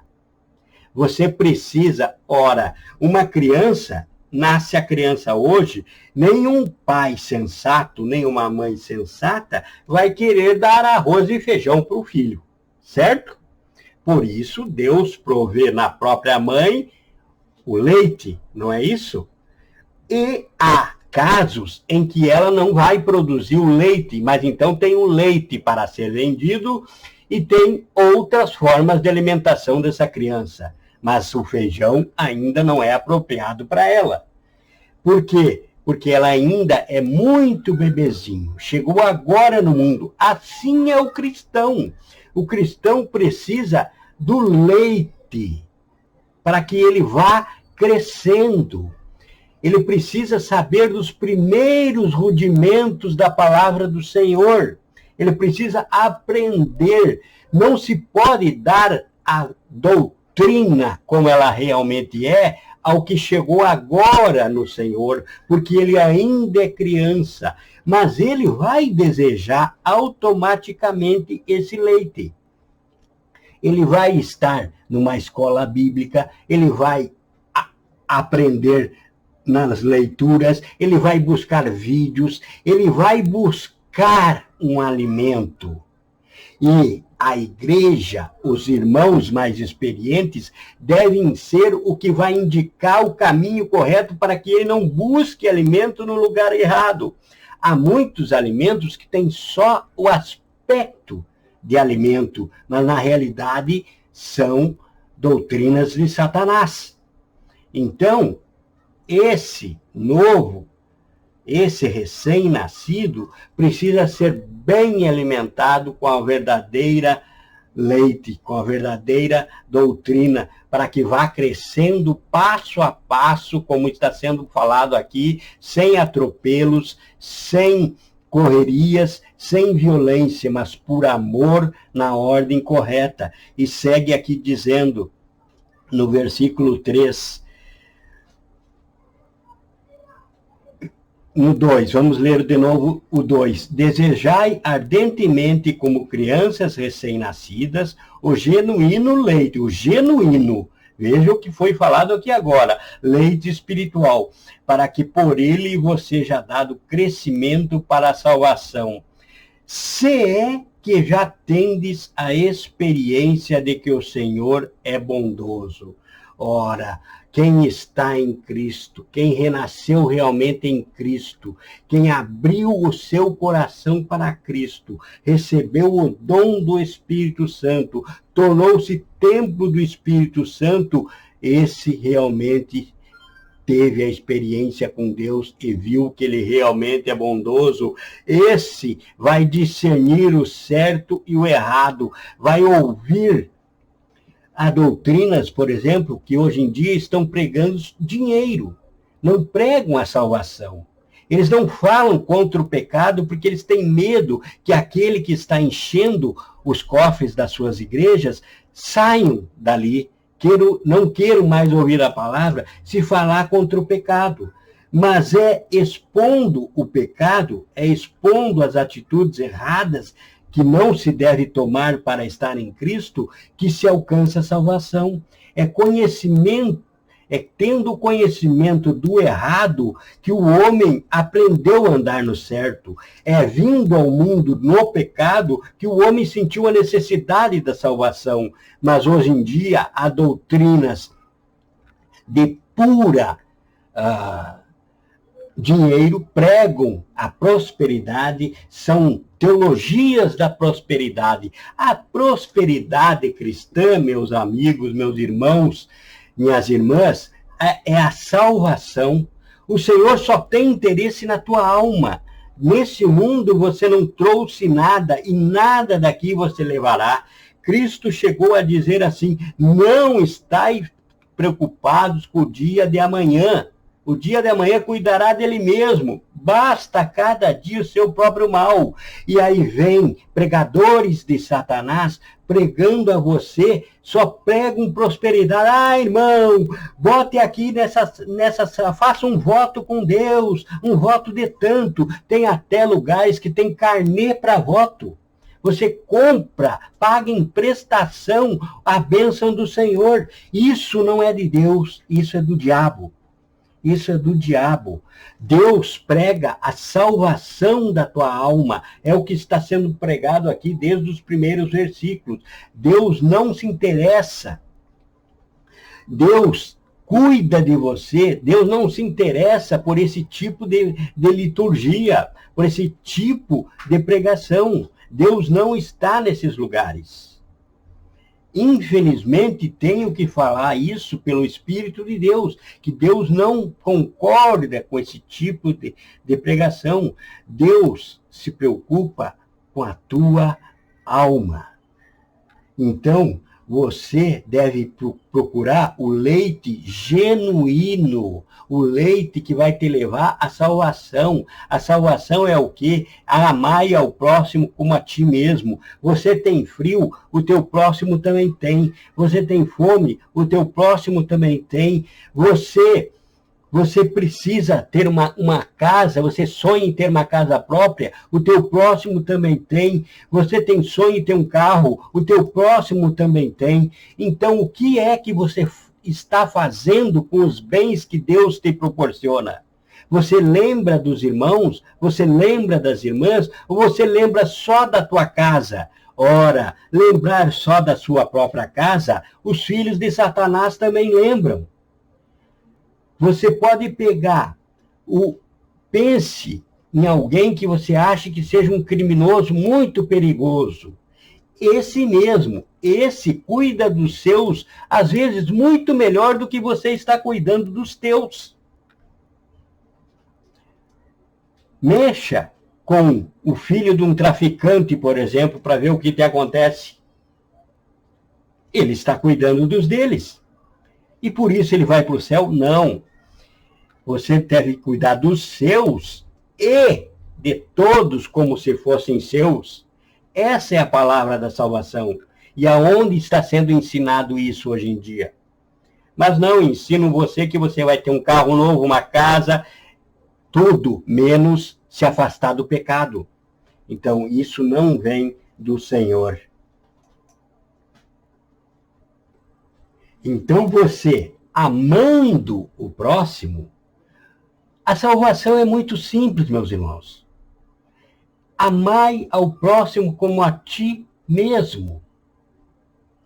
Você precisa, uma criança, nasce a criança hoje, nenhum pai sensato, nenhuma mãe sensata vai querer dar arroz e feijão para o filho, certo? Por isso, Deus provê na própria mãe o leite, não é isso? E há casos em que ela não vai produzir o leite, mas então tem o leite para ser vendido e tem outras formas de alimentação dessa criança. Mas o feijão ainda não é apropriado para ela. Por quê? Porque ela ainda é muito bebezinho. Chegou agora no mundo. Assim é o cristão. O cristão precisa do leite para que ele vá crescendo. Ele precisa saber dos primeiros rudimentos da palavra do Senhor. Ele precisa aprender. Não se pode dar a doutrina como ela realmente é ao que chegou agora no Senhor, porque ele ainda é criança, mas ele vai desejar automaticamente esse leite. Ele vai estar numa escola bíblica, ele vai aprender nas leituras, ele vai buscar vídeos, ele vai buscar um alimento. E a igreja, os irmãos mais experientes, devem ser o que vai indicar o caminho correto para que ele não busque alimento no lugar errado. Há muitos alimentos que têm só o aspecto de alimento, mas na realidade são doutrinas de Satanás. Então, esse recém-nascido precisa ser bem alimentado com a verdadeira leite, com a verdadeira doutrina, para que vá crescendo passo a passo, como está sendo falado aqui, sem atropelos, sem correrias, sem violência, mas por amor na ordem correta. E segue aqui dizendo, no versículo 3, no 2, vamos ler de novo o 2. Desejai ardentemente, como crianças recém-nascidas, o genuíno leite, o genuíno, veja o que foi falado aqui agora, leite espiritual, para que por ele vos seja dado crescimento para a salvação. Se é que já tendes a experiência de que o Senhor é bondoso. Ora, quem está em Cristo, quem renasceu realmente em Cristo, quem abriu o seu coração para Cristo, recebeu o dom do Espírito Santo, tornou-se templo do Espírito Santo, esse realmente teve a experiência com Deus e viu que ele realmente é bondoso. Esse vai discernir o certo e o errado, vai ouvir há doutrinas, por exemplo, que hoje em dia estão pregando dinheiro, não pregam a salvação. Eles não falam contra o pecado porque eles têm medo que aquele que está enchendo os cofres das suas igrejas saiam dali. Não quero mais ouvir a palavra se falar contra o pecado. Mas é expondo o pecado, é expondo as atitudes erradas que não se deve tomar para estar em Cristo, que se alcança a salvação. É conhecimento, é tendo conhecimento do errado que o homem aprendeu a andar no certo. É vindo ao mundo no pecado que o homem sentiu a necessidade da salvação. Mas hoje em dia há doutrinas de pura dinheiro, pregam a prosperidade, são teologias da prosperidade. A prosperidade cristã, meus amigos, meus irmãos, minhas irmãs, é a salvação. O Senhor só tem interesse na tua alma. Nesse mundo você não trouxe nada e nada daqui você levará. Cristo chegou a dizer assim: não estáis preocupados com o dia de amanhã. O dia de amanhã cuidará dele mesmo. Basta cada dia o seu próprio mal. E aí vem pregadores de Satanás pregando a você, só pregam prosperidade. Ah, irmão, bote aqui faça um voto com Deus, um voto de tanto. Tem até lugares que tem carnê para voto. Você compra, paga em prestação a bênção do Senhor. Isso não é de Deus, isso é do diabo. Isso é do diabo. Deus prega a salvação da tua alma. É o que está sendo pregado aqui desde os primeiros versículos. Deus não se interessa. Deus cuida de você. Deus não se interessa por esse tipo de liturgia, por esse tipo de pregação. Deus não está nesses lugares. Infelizmente, tenho que falar isso pelo Espírito de Deus, que Deus não concorda com esse tipo de pregação. Deus se preocupa com a tua alma. Então, você deve procurar o leite genuíno, o leite que vai te levar à salvação. A salvação é o quê? Amai ao próximo como a ti mesmo. Você tem frio, o teu próximo também tem. Você tem fome, o teu próximo também tem. Você precisa ter uma casa, você sonha em ter uma casa própria, o teu próximo também tem. Você tem sonho em ter um carro, o teu próximo também tem. Então, o que é que você está fazendo com os bens que Deus te proporciona? Você lembra dos irmãos? Você lembra das irmãs? Ou você lembra só da tua casa? Ora, lembrar só da sua própria casa, os filhos de Satanás também lembram. Você pode pegar, pense em alguém que você acha que seja um criminoso muito perigoso. Esse mesmo, esse cuida dos seus, às vezes muito melhor do que você está cuidando dos teus. Mexa com o filho de um traficante, por exemplo, para ver o que te acontece. Ele está cuidando dos deles. E por isso ele vai para o céu? Não. Você deve cuidar dos seus e de todos como se fossem seus. Essa é a palavra da salvação. E aonde está sendo ensinado isso hoje em dia? Mas não ensinam você que você vai ter um carro novo, uma casa, tudo menos se afastar do pecado. Então, isso não vem do Senhor. Então, você, amando o próximo, a salvação é muito simples, meus irmãos. Amai ao próximo como a ti mesmo.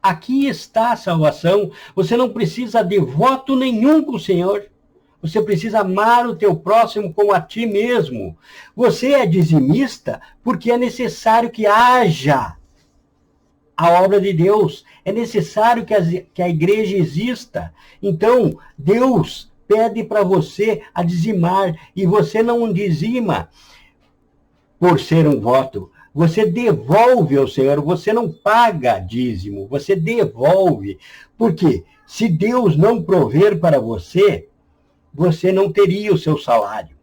Aqui está a salvação. Você não precisa de voto nenhum com o Senhor. Você precisa amar o teu próximo como a ti mesmo. Você é dizimista porque é necessário que haja a obra de Deus. É necessário que a igreja exista. Então, Deus pede para você a dizimar. E você não dizima por ser um voto. Você devolve ao Senhor. Você não paga dízimo. Você devolve. Por quê? Se Deus não prover para você, você não teria o seu salário.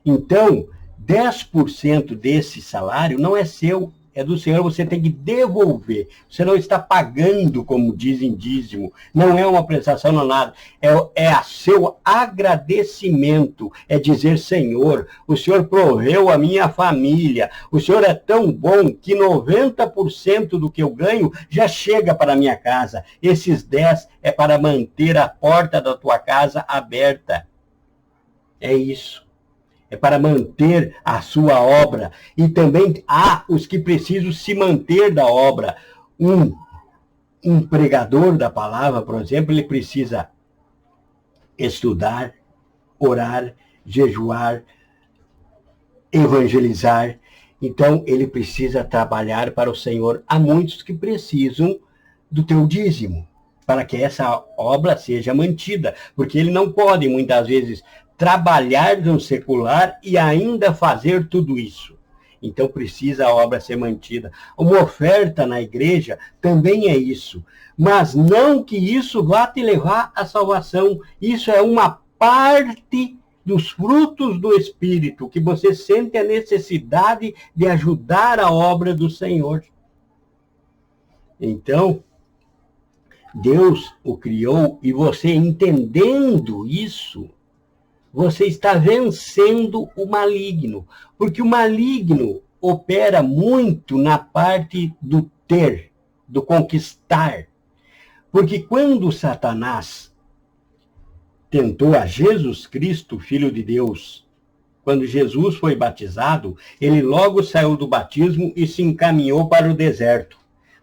Então, 10% desse salário não é seu, é do Senhor, você tem que devolver. Você não está pagando, como dizem, dízimo. Não é uma prestação, não é nada. É a seu agradecimento. É dizer, Senhor, o Senhor proveu a minha família. O Senhor é tão bom que 90% do que eu ganho já chega para a minha casa. Esses 10 é para manter a porta da tua casa aberta. É isso. É para manter a sua obra. E também há os que precisam se manter da obra. Um pregador da palavra, por exemplo, ele precisa estudar, orar, jejuar, evangelizar. Então, ele precisa trabalhar para o Senhor. Há muitos que precisam do teu dízimo, para que essa obra seja mantida. Porque ele não pode, muitas vezes, trabalhar no secular e ainda fazer tudo isso. Então precisa a obra ser mantida. Uma oferta na igreja também é isso. Mas não que isso vá te levar à salvação. Isso é uma parte dos frutos do Espírito, que você sente a necessidade de ajudar a obra do Senhor. Então, Deus o criou e você entendendo isso, você está vencendo o maligno. Porque o maligno opera muito na parte do ter, do conquistar. Porque quando Satanás tentou a Jesus Cristo, Filho de Deus, quando Jesus foi batizado, ele logo saiu do batismo e se encaminhou para o deserto,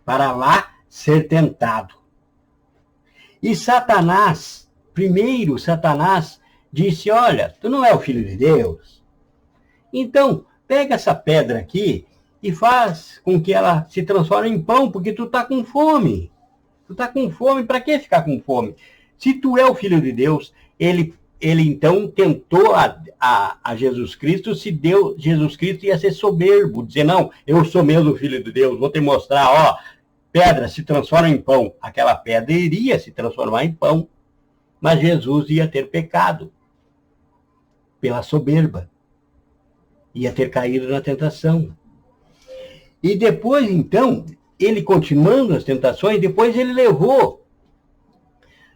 para lá ser tentado. E Satanás, disse, olha, tu não é o Filho de Deus. Então, pega essa pedra aqui e faz com que ela se transforme em pão, porque tu está com fome. Tu está com fome, para que ficar com fome? Se tu é o Filho de Deus, ele então tentou a Jesus Cristo, se deu, Jesus Cristo ia ser soberbo, dizer, não, eu sou mesmo o Filho de Deus, vou te mostrar, ó, pedra se transforma em pão. Aquela pedra iria se transformar em pão, mas Jesus ia ter pecado pela soberba. Ia ter caído na tentação. E depois, então, ele continuando as tentações, depois ele levou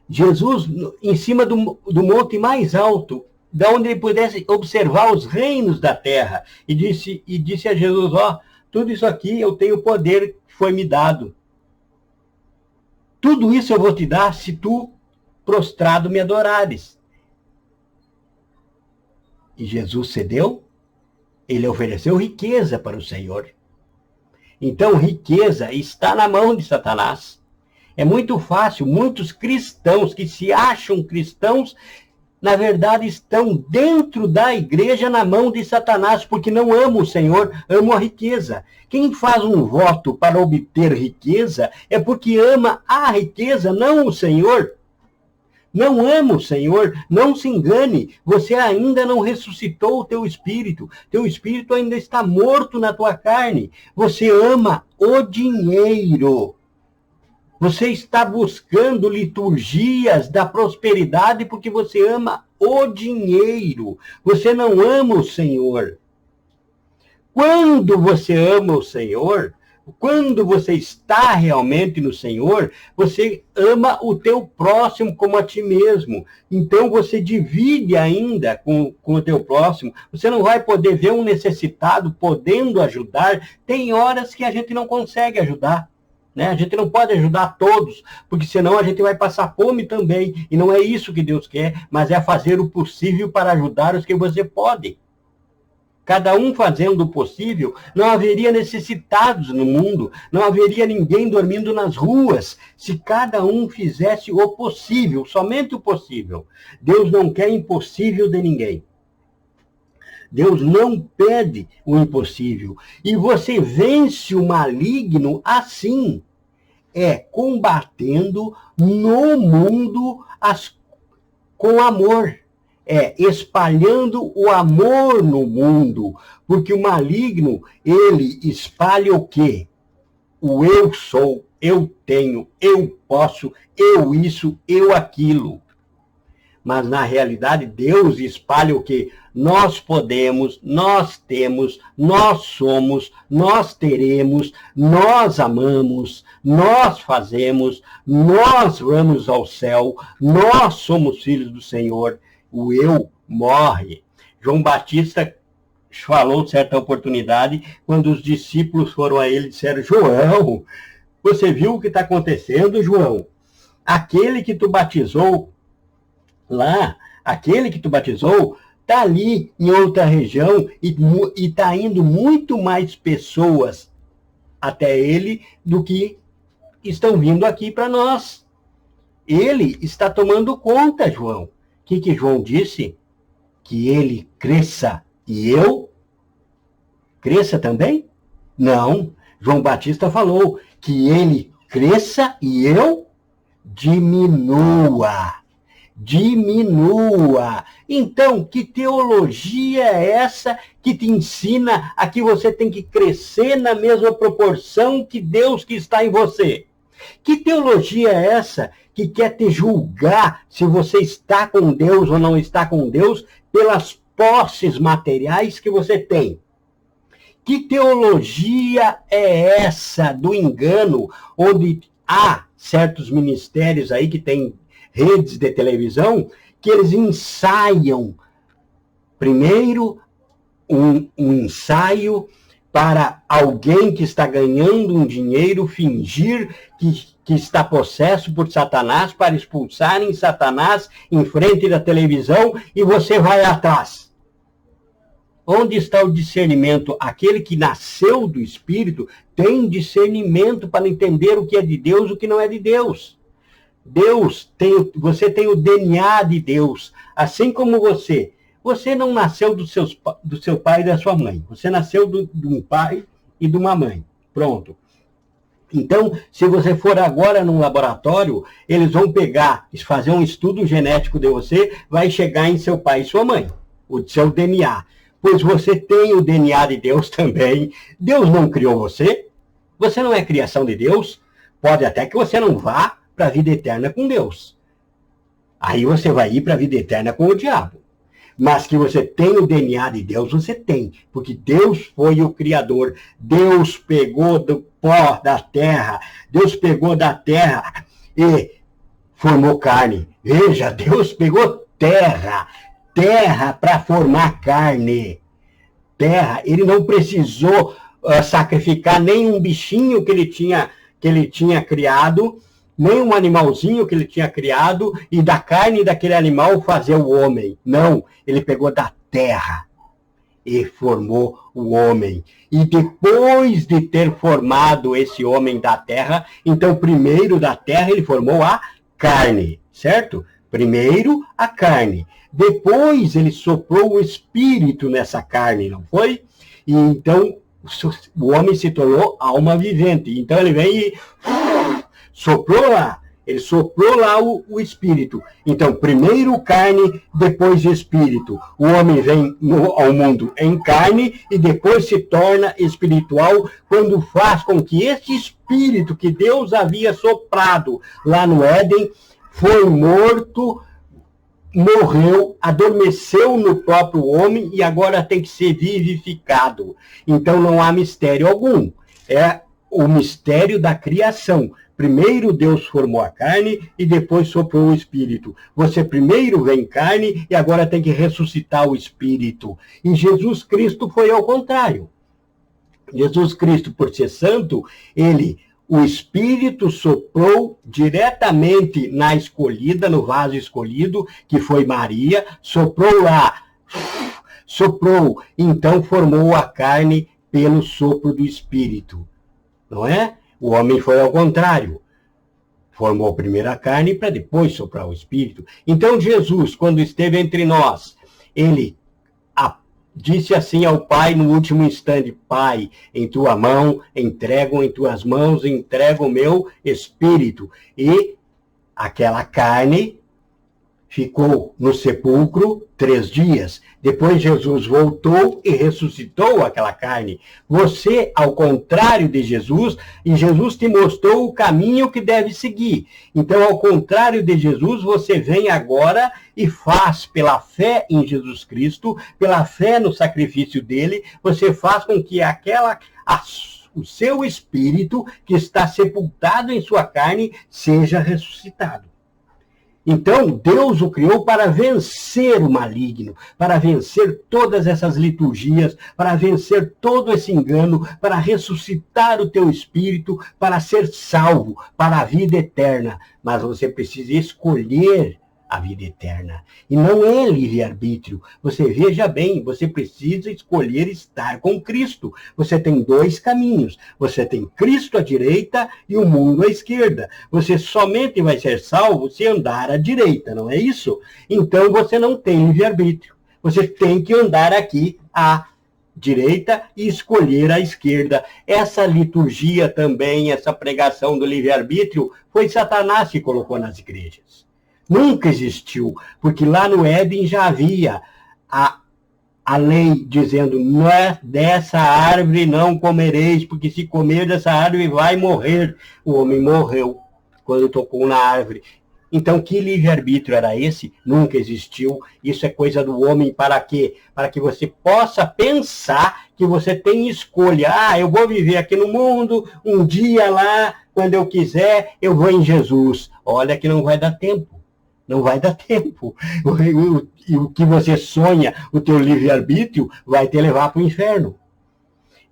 Jesus em cima do monte mais alto, da onde ele pudesse observar os reinos da terra. E disse a Jesus, ó, tudo isso aqui eu tenho poder que foi me dado. Tudo isso eu vou te dar se tu prostrado me adorares. E Jesus cedeu, ele ofereceu riqueza para o Senhor. Então, riqueza está na mão de Satanás. É muito fácil, muitos cristãos que se acham cristãos, na verdade estão dentro da igreja na mão de Satanás, porque não amam o Senhor, amam a riqueza. Quem faz um voto para obter riqueza é porque ama a riqueza, não o Senhor. Não ama o Senhor, não se engane, você ainda não ressuscitou o teu espírito ainda está morto na tua carne, você ama o dinheiro, você está buscando liturgias da prosperidade porque você ama o dinheiro, você não ama o Senhor. Quando você ama o Senhor, quando você está realmente no Senhor, você ama o teu próximo como a ti mesmo. Então você divide ainda com o teu próximo. Você não vai poder ver um necessitado podendo ajudar. Tem horas que a gente não consegue ajudar, né? A gente não pode ajudar todos, porque senão a gente vai passar fome também. E não é isso que Deus quer, mas é fazer o possível para ajudar os que você pode. cada um fazendo o possível, não haveria necessitados no mundo, não haveria ninguém dormindo nas ruas, se cada um fizesse o possível, somente o possível. Deus não quer impossível de ninguém. Deus não pede o impossível. E você vence o maligno assim, combatendo no mundo com amor. Espalhando o amor no mundo, porque o maligno, ele espalha o quê? O eu sou, eu tenho, eu posso, eu isso, eu aquilo. Mas, na realidade, Deus espalha o quê? Nós podemos, nós temos, nós somos, nós teremos, nós amamos, nós fazemos, nós vamos ao céu, nós somos filhos do Senhor. O eu morre. João Batista falou certa oportunidade, quando os discípulos foram a ele e disseram: João, você viu o que está acontecendo, João? Aquele que tu batizou lá, aquele que tu batizou, está ali em outra região e está indo muito mais pessoas até ele do que estão vindo aqui para nós. Ele está tomando conta, João. O que João disse? Que ele cresça e eu cresça também? Não. João Batista falou que ele cresça e eu diminua. Diminua. Então, que teologia é essa que te ensina a que você tem que crescer na mesma proporção que Deus que está em você? Que teologia é essa que quer te julgar se você está com Deus ou não está com Deus pelas posses materiais que você tem? Que teologia é essa do engano, onde há certos ministérios aí que têm redes de televisão, que eles ensaiam primeiro um ensaio para alguém que está ganhando um dinheiro fingir que está possesso por Satanás, para expulsarem Satanás em frente da televisão, e você vai atrás. Onde está o discernimento? Aquele que nasceu do Espírito tem discernimento para entender o que é de Deus e o que não é de Deus. Você tem o DNA de Deus, assim como você. Você não nasceu do seu pai e da sua mãe. Você nasceu de um pai e de uma mãe. Pronto. Então, se você for agora num laboratório, eles vão fazer um estudo genético de você, vai chegar em seu pai e sua mãe, o seu DNA. Pois você tem o DNA de Deus também. Deus não criou você. Você não é criação de Deus. Pode até que você não vá para a vida eterna com Deus. Aí você vai ir para a vida eterna com o diabo. Mas que você tem o DNA de Deus, você tem. Porque Deus foi o Criador. Deus pegou do pó da terra. Deus pegou da terra e formou carne. Veja, Deus pegou terra para formar carne. Terra. Ele não precisou sacrificar nenhum bichinho que ele tinha criado, nem um animalzinho que ele tinha criado, e da carne daquele animal fazer o homem. Não, ele pegou da terra e formou o homem. E depois de ter formado esse homem da terra, então primeiro da terra ele formou a carne, certo? Primeiro a carne. Depois ele soprou o espírito nessa carne, não foi? E então o homem se tornou alma vivente. Então ele vem e soprou lá. Ele soprou lá o espírito. Então, primeiro carne, depois espírito. O homem vem ao mundo em carne e depois se torna espiritual quando faz com que esse espírito que Deus havia soprado lá no Éden foi morto, morreu, adormeceu no próprio homem e agora tem que ser vivificado. Então não há mistério algum. É o mistério da criação. Primeiro Deus formou a carne e depois soprou o espírito. Você primeiro vem carne e agora tem que ressuscitar o espírito. E Jesus Cristo foi ao contrário. Jesus Cristo, por ser santo, o Espírito soprou diretamente na escolhida, no vaso escolhido, que foi Maria, soprou lá soprou, então formou a carne pelo sopro do Espírito. Não é? O homem foi ao contrário. Formou primeiro a carne para depois soprar o Espírito. Então Jesus, quando esteve entre nós, ele disse assim ao Pai no último instante: Pai, em tua mão entrego, em tuas mãos entrego o meu Espírito. E aquela carne ficou no sepulcro 3 dias. Depois Jesus voltou e ressuscitou aquela carne. Você, ao contrário de Jesus, e Jesus te mostrou o caminho que deve seguir. Então, ao contrário de Jesus, você vem agora e faz, pela fé em Jesus Cristo, pela fé no sacrifício dele, você faz com que o seu espírito, que está sepultado em sua carne, seja ressuscitado. Então, Deus o criou para vencer o maligno, para vencer todas essas liturgias, para vencer todo esse engano, para ressuscitar o teu espírito, para ser salvo, para a vida eterna. Mas você precisa escolher a vida eterna. E não é livre-arbítrio. Você veja bem, você precisa escolher estar com Cristo. Você tem 2 caminhos. Você tem Cristo à direita e o mundo à esquerda. Você somente vai ser salvo se andar à direita, não é isso? Então você não tem livre-arbítrio. Você tem que andar aqui à direita e escolher a esquerda. Essa liturgia também, essa pregação do livre-arbítrio, foi Satanás que colocou nas igrejas. Nunca existiu, porque lá no Éden já havia a lei dizendo: dessa árvore não comereis, porque se comer dessa árvore vai morrer. O homem morreu quando tocou na árvore. Então, que livre-arbítrio era esse? Nunca existiu. Isso é coisa do homem. Para quê? Para que você possa pensar que você tem escolha. Eu vou viver aqui no mundo, um dia lá, quando eu quiser, eu vou em Jesus. Olha que não vai dar tempo. Não vai dar tempo. O que você sonha, o teu livre-arbítrio, vai te levar para o inferno.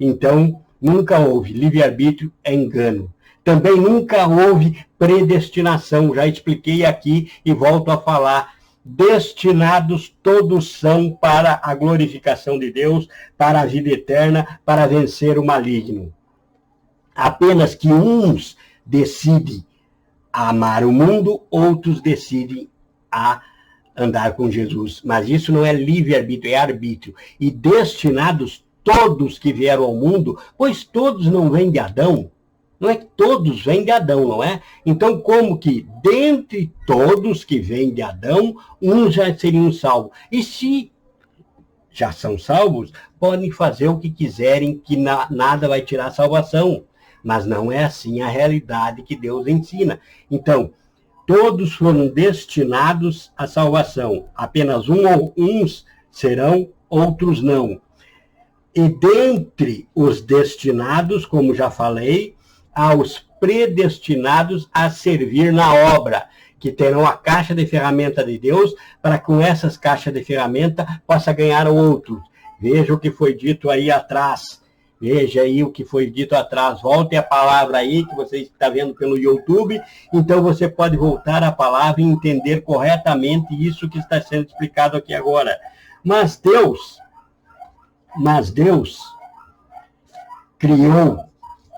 Então, nunca houve. Livre-arbítrio é engano. Também nunca houve predestinação. Já expliquei aqui e volto a falar. Destinados todos são para a glorificação de Deus, para a vida eterna, para vencer o maligno. Apenas que uns decidem a amar o mundo, outros decidem a andar com Jesus. Mas isso não é livre-arbítrio, é arbítrio. E destinados todos que vieram ao mundo, pois todos não vêm de Adão. Não é que todos vêm de Adão, não é? Então, como que dentre todos que vêm de Adão, uns já seriam salvos? E se já são salvos, podem fazer o que quiserem, que nada vai tirar a salvação. Mas não é assim a realidade que Deus ensina. Então, todos foram destinados à salvação. Apenas uns serão, outros não. E dentre os destinados, como já falei, há os predestinados a servir na obra, que terão a caixa de ferramenta de Deus, para que com essas caixas de ferramenta possa ganhar outros. Veja o que foi dito aí atrás. Veja aí o que foi dito atrás. Volte a palavra aí, que você está vendo pelo YouTube. Então você pode voltar a palavra e entender corretamente isso que está sendo explicado aqui agora. Mas Deus criou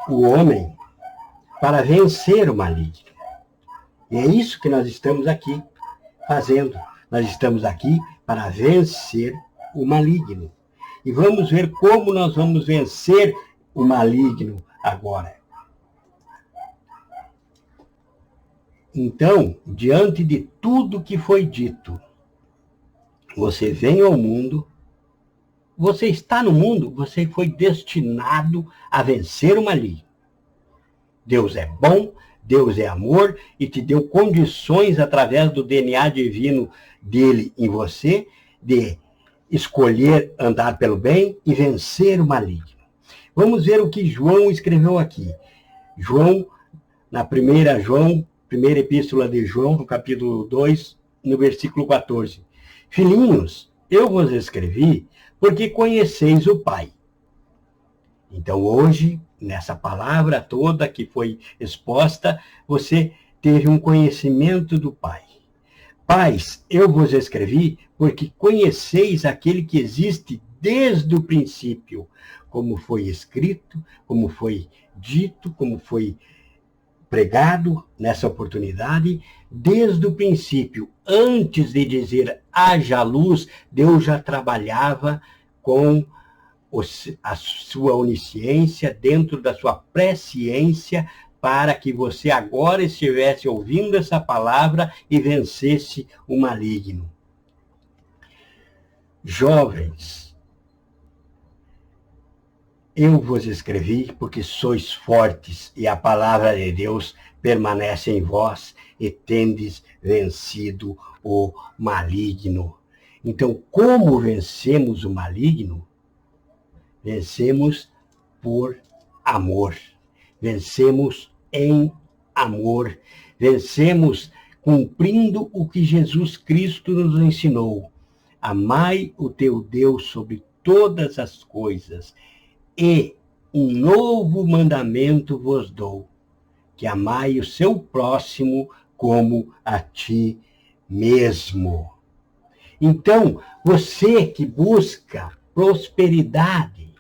o homem para vencer o maligno. E é isso que nós estamos aqui fazendo. Nós estamos aqui para vencer o maligno. E vamos ver como nós vamos vencer o maligno agora. Então, diante de tudo que foi dito, você vem ao mundo, você está no mundo, você foi destinado a vencer o maligno. Deus é bom, Deus é amor e te deu condições através do DNA divino dele em você de escolher andar pelo bem e vencer o maligno. Vamos ver o que João escreveu aqui. João, na primeira epístola de João, no capítulo 2, no versículo 14. Filhinhos, eu vos escrevi porque conheceis o Pai. Então hoje, nessa palavra toda que foi exposta, você teve um conhecimento do Pai. Pais, eu vos escrevi porque conheceis aquele que existe desde o princípio, como foi escrito, como foi dito, como foi pregado nessa oportunidade, desde o princípio. Antes de dizer haja luz, Deus já trabalhava com a sua onisciência, dentro da sua presciência, para que você agora estivesse ouvindo essa palavra e vencesse o maligno. Jovens, eu vos escrevi porque sois fortes e a palavra de Deus permanece em vós e tendes vencido o maligno. Então, como vencemos o maligno? Vencemos por amor. Vencemos em amor. Vencemos cumprindo o que Jesus Cristo nos ensinou. Amai o teu Deus sobre todas as coisas. E um novo mandamento vos dou, que amai o seu próximo como a ti mesmo. Então, você que busca prosperidade,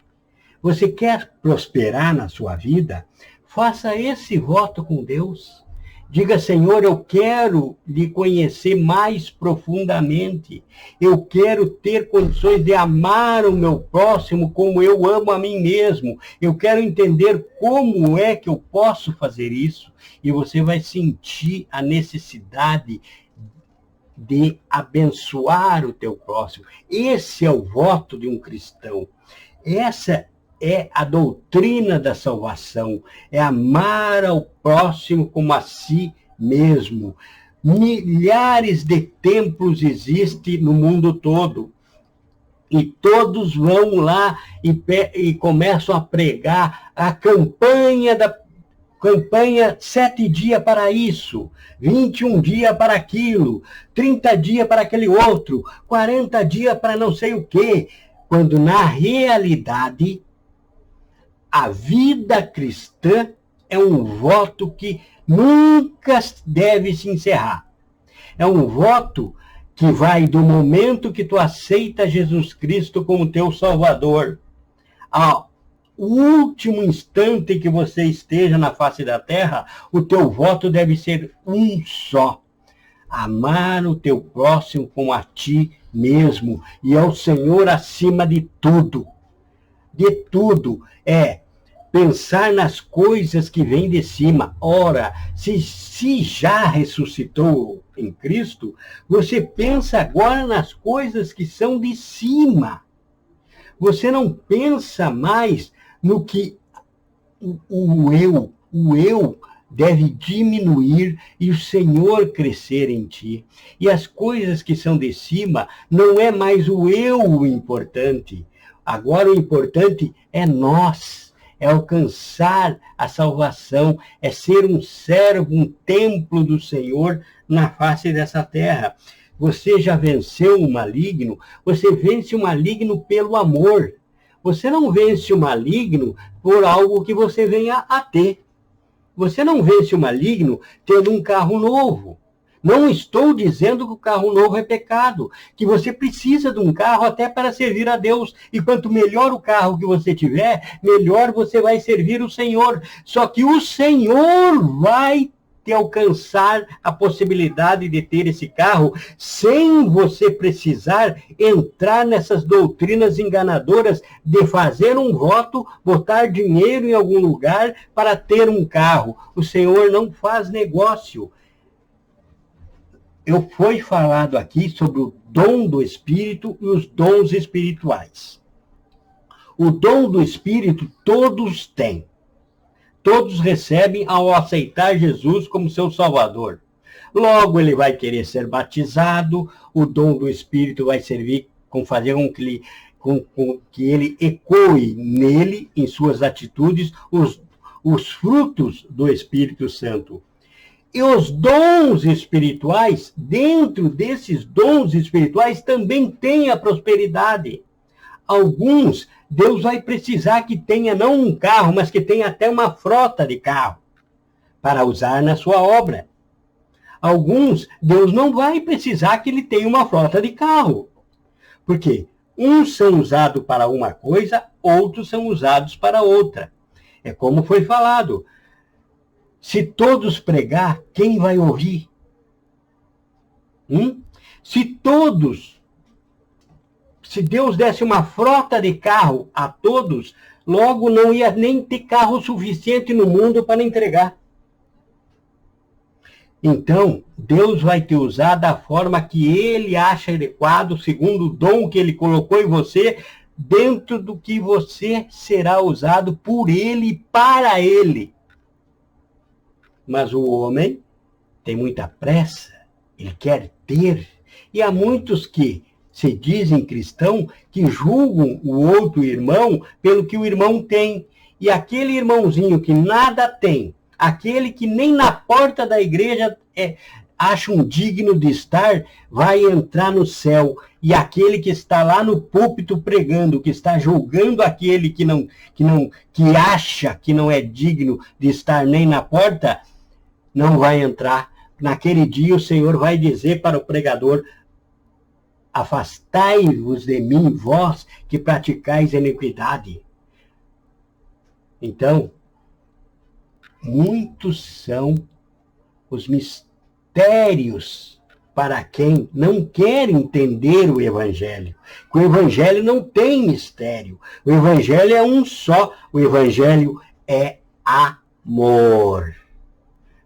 você quer prosperar na sua vida, faça esse voto com Deus. Diga, Senhor, eu quero lhe conhecer mais profundamente. Eu quero ter condições de amar o meu próximo como eu amo a mim mesmo. Eu quero entender como é que eu posso fazer isso. E você vai sentir a necessidade de abençoar o teu próximo. Esse é o voto de um cristão. Essa é a doutrina da salvação, é amar ao próximo como a si mesmo. Milhares de templos existem no mundo todo, e todos vão lá e começam a pregar a campanha 7 dias para isso, 21 dias para aquilo, 30 dias para aquele outro, 40 dias para não sei o quê, quando na realidade a vida cristã é um voto que nunca deve se encerrar. É um voto que vai do momento que tu aceita Jesus Cristo como teu Salvador, ao último instante que você esteja na face da terra, o teu voto deve ser um só. Amar o teu próximo como a ti mesmo, e ao Senhor acima de tudo. De tudo. Pensar nas coisas que vêm de cima. Ora, se já ressuscitou em Cristo, você pensa agora nas coisas que são de cima. Você não pensa mais no que o eu deve diminuir e o Senhor crescer em ti. E as coisas que são de cima não é mais o eu o importante. Agora o importante é nós. É alcançar a salvação, é ser um servo, um templo do Senhor na face dessa terra. Você já venceu o maligno? Você vence o maligno pelo amor. Você não vence o maligno por algo que você venha a ter. Você não vence o maligno tendo um carro novo. Não estou dizendo que o carro novo é pecado, que você precisa de um carro até para servir a Deus. E quanto melhor o carro que você tiver, melhor você vai servir o Senhor. Só que o Senhor vai te alcançar a possibilidade de ter esse carro sem você precisar entrar nessas doutrinas enganadoras de fazer um voto, botar dinheiro em algum lugar para ter um carro. O Senhor não faz negócio. Foi falado aqui sobre o dom do Espírito e os dons espirituais. O dom do Espírito todos têm. Todos recebem ao aceitar Jesus como seu Salvador. Logo ele vai querer ser batizado, o dom do Espírito vai servir com fazer com que ele ecoe nele, em suas atitudes, os frutos do Espírito Santo. E os dons espirituais, dentro desses dons espirituais, também tem a prosperidade. Alguns, Deus vai precisar que tenha não um carro, mas que tenha até uma frota de carro para usar na sua obra. Alguns, Deus não vai precisar que ele tenha uma frota de carro. Por quê? Uns são usados para uma coisa, outros são usados para outra. É como foi falado. Se todos pregar, quem vai ouvir? Se Deus desse uma frota de carro a todos, logo não ia nem ter carro suficiente no mundo para entregar. Então, Deus vai te usar da forma que Ele acha adequado, segundo o dom que Ele colocou em você, dentro do que você será usado por Ele e para Ele. Mas o homem tem muita pressa, ele quer ter. E há muitos que se dizem cristão que julgam o outro irmão pelo que o irmão tem. E aquele irmãozinho que nada tem, aquele que nem na porta da igreja acha um digno de estar, vai entrar no céu. E aquele que está lá no púlpito pregando, que está julgando aquele que acha que não é digno de estar nem na porta, não vai entrar. Naquele dia o Senhor vai dizer para o pregador: afastai-vos de mim, vós que praticais iniquidade. Então, muitos são os mistérios para quem não quer entender o Evangelho. O Evangelho não tem mistério. O Evangelho é um só. O Evangelho é amor.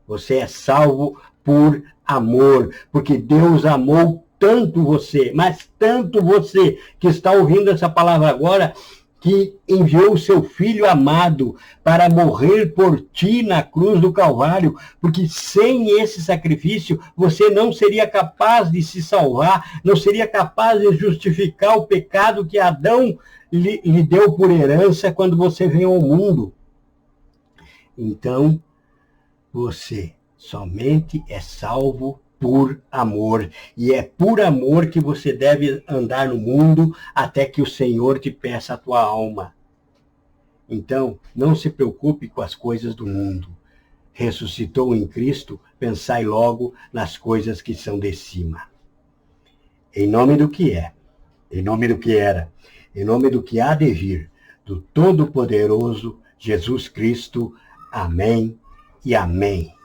Você é salvo por amor, porque Deus amou tanto você, mas tanto você que está ouvindo essa palavra agora, que enviou o seu Filho amado para morrer por ti na cruz do Calvário, porque sem esse sacrifício você não seria capaz de se salvar, não seria capaz de justificar o pecado que Adão lhe deu por herança quando você veio ao mundo. Então, você somente é salvo por amor. E é por amor que você deve andar no mundo até que o Senhor te peça a tua alma. Então, não se preocupe com as coisas do mundo. Ressuscitou em Cristo, pensai logo nas coisas que são de cima. Em nome do que é, em nome do que era, em nome do que há de vir, do Todo-Poderoso Jesus Cristo. Amém e amém.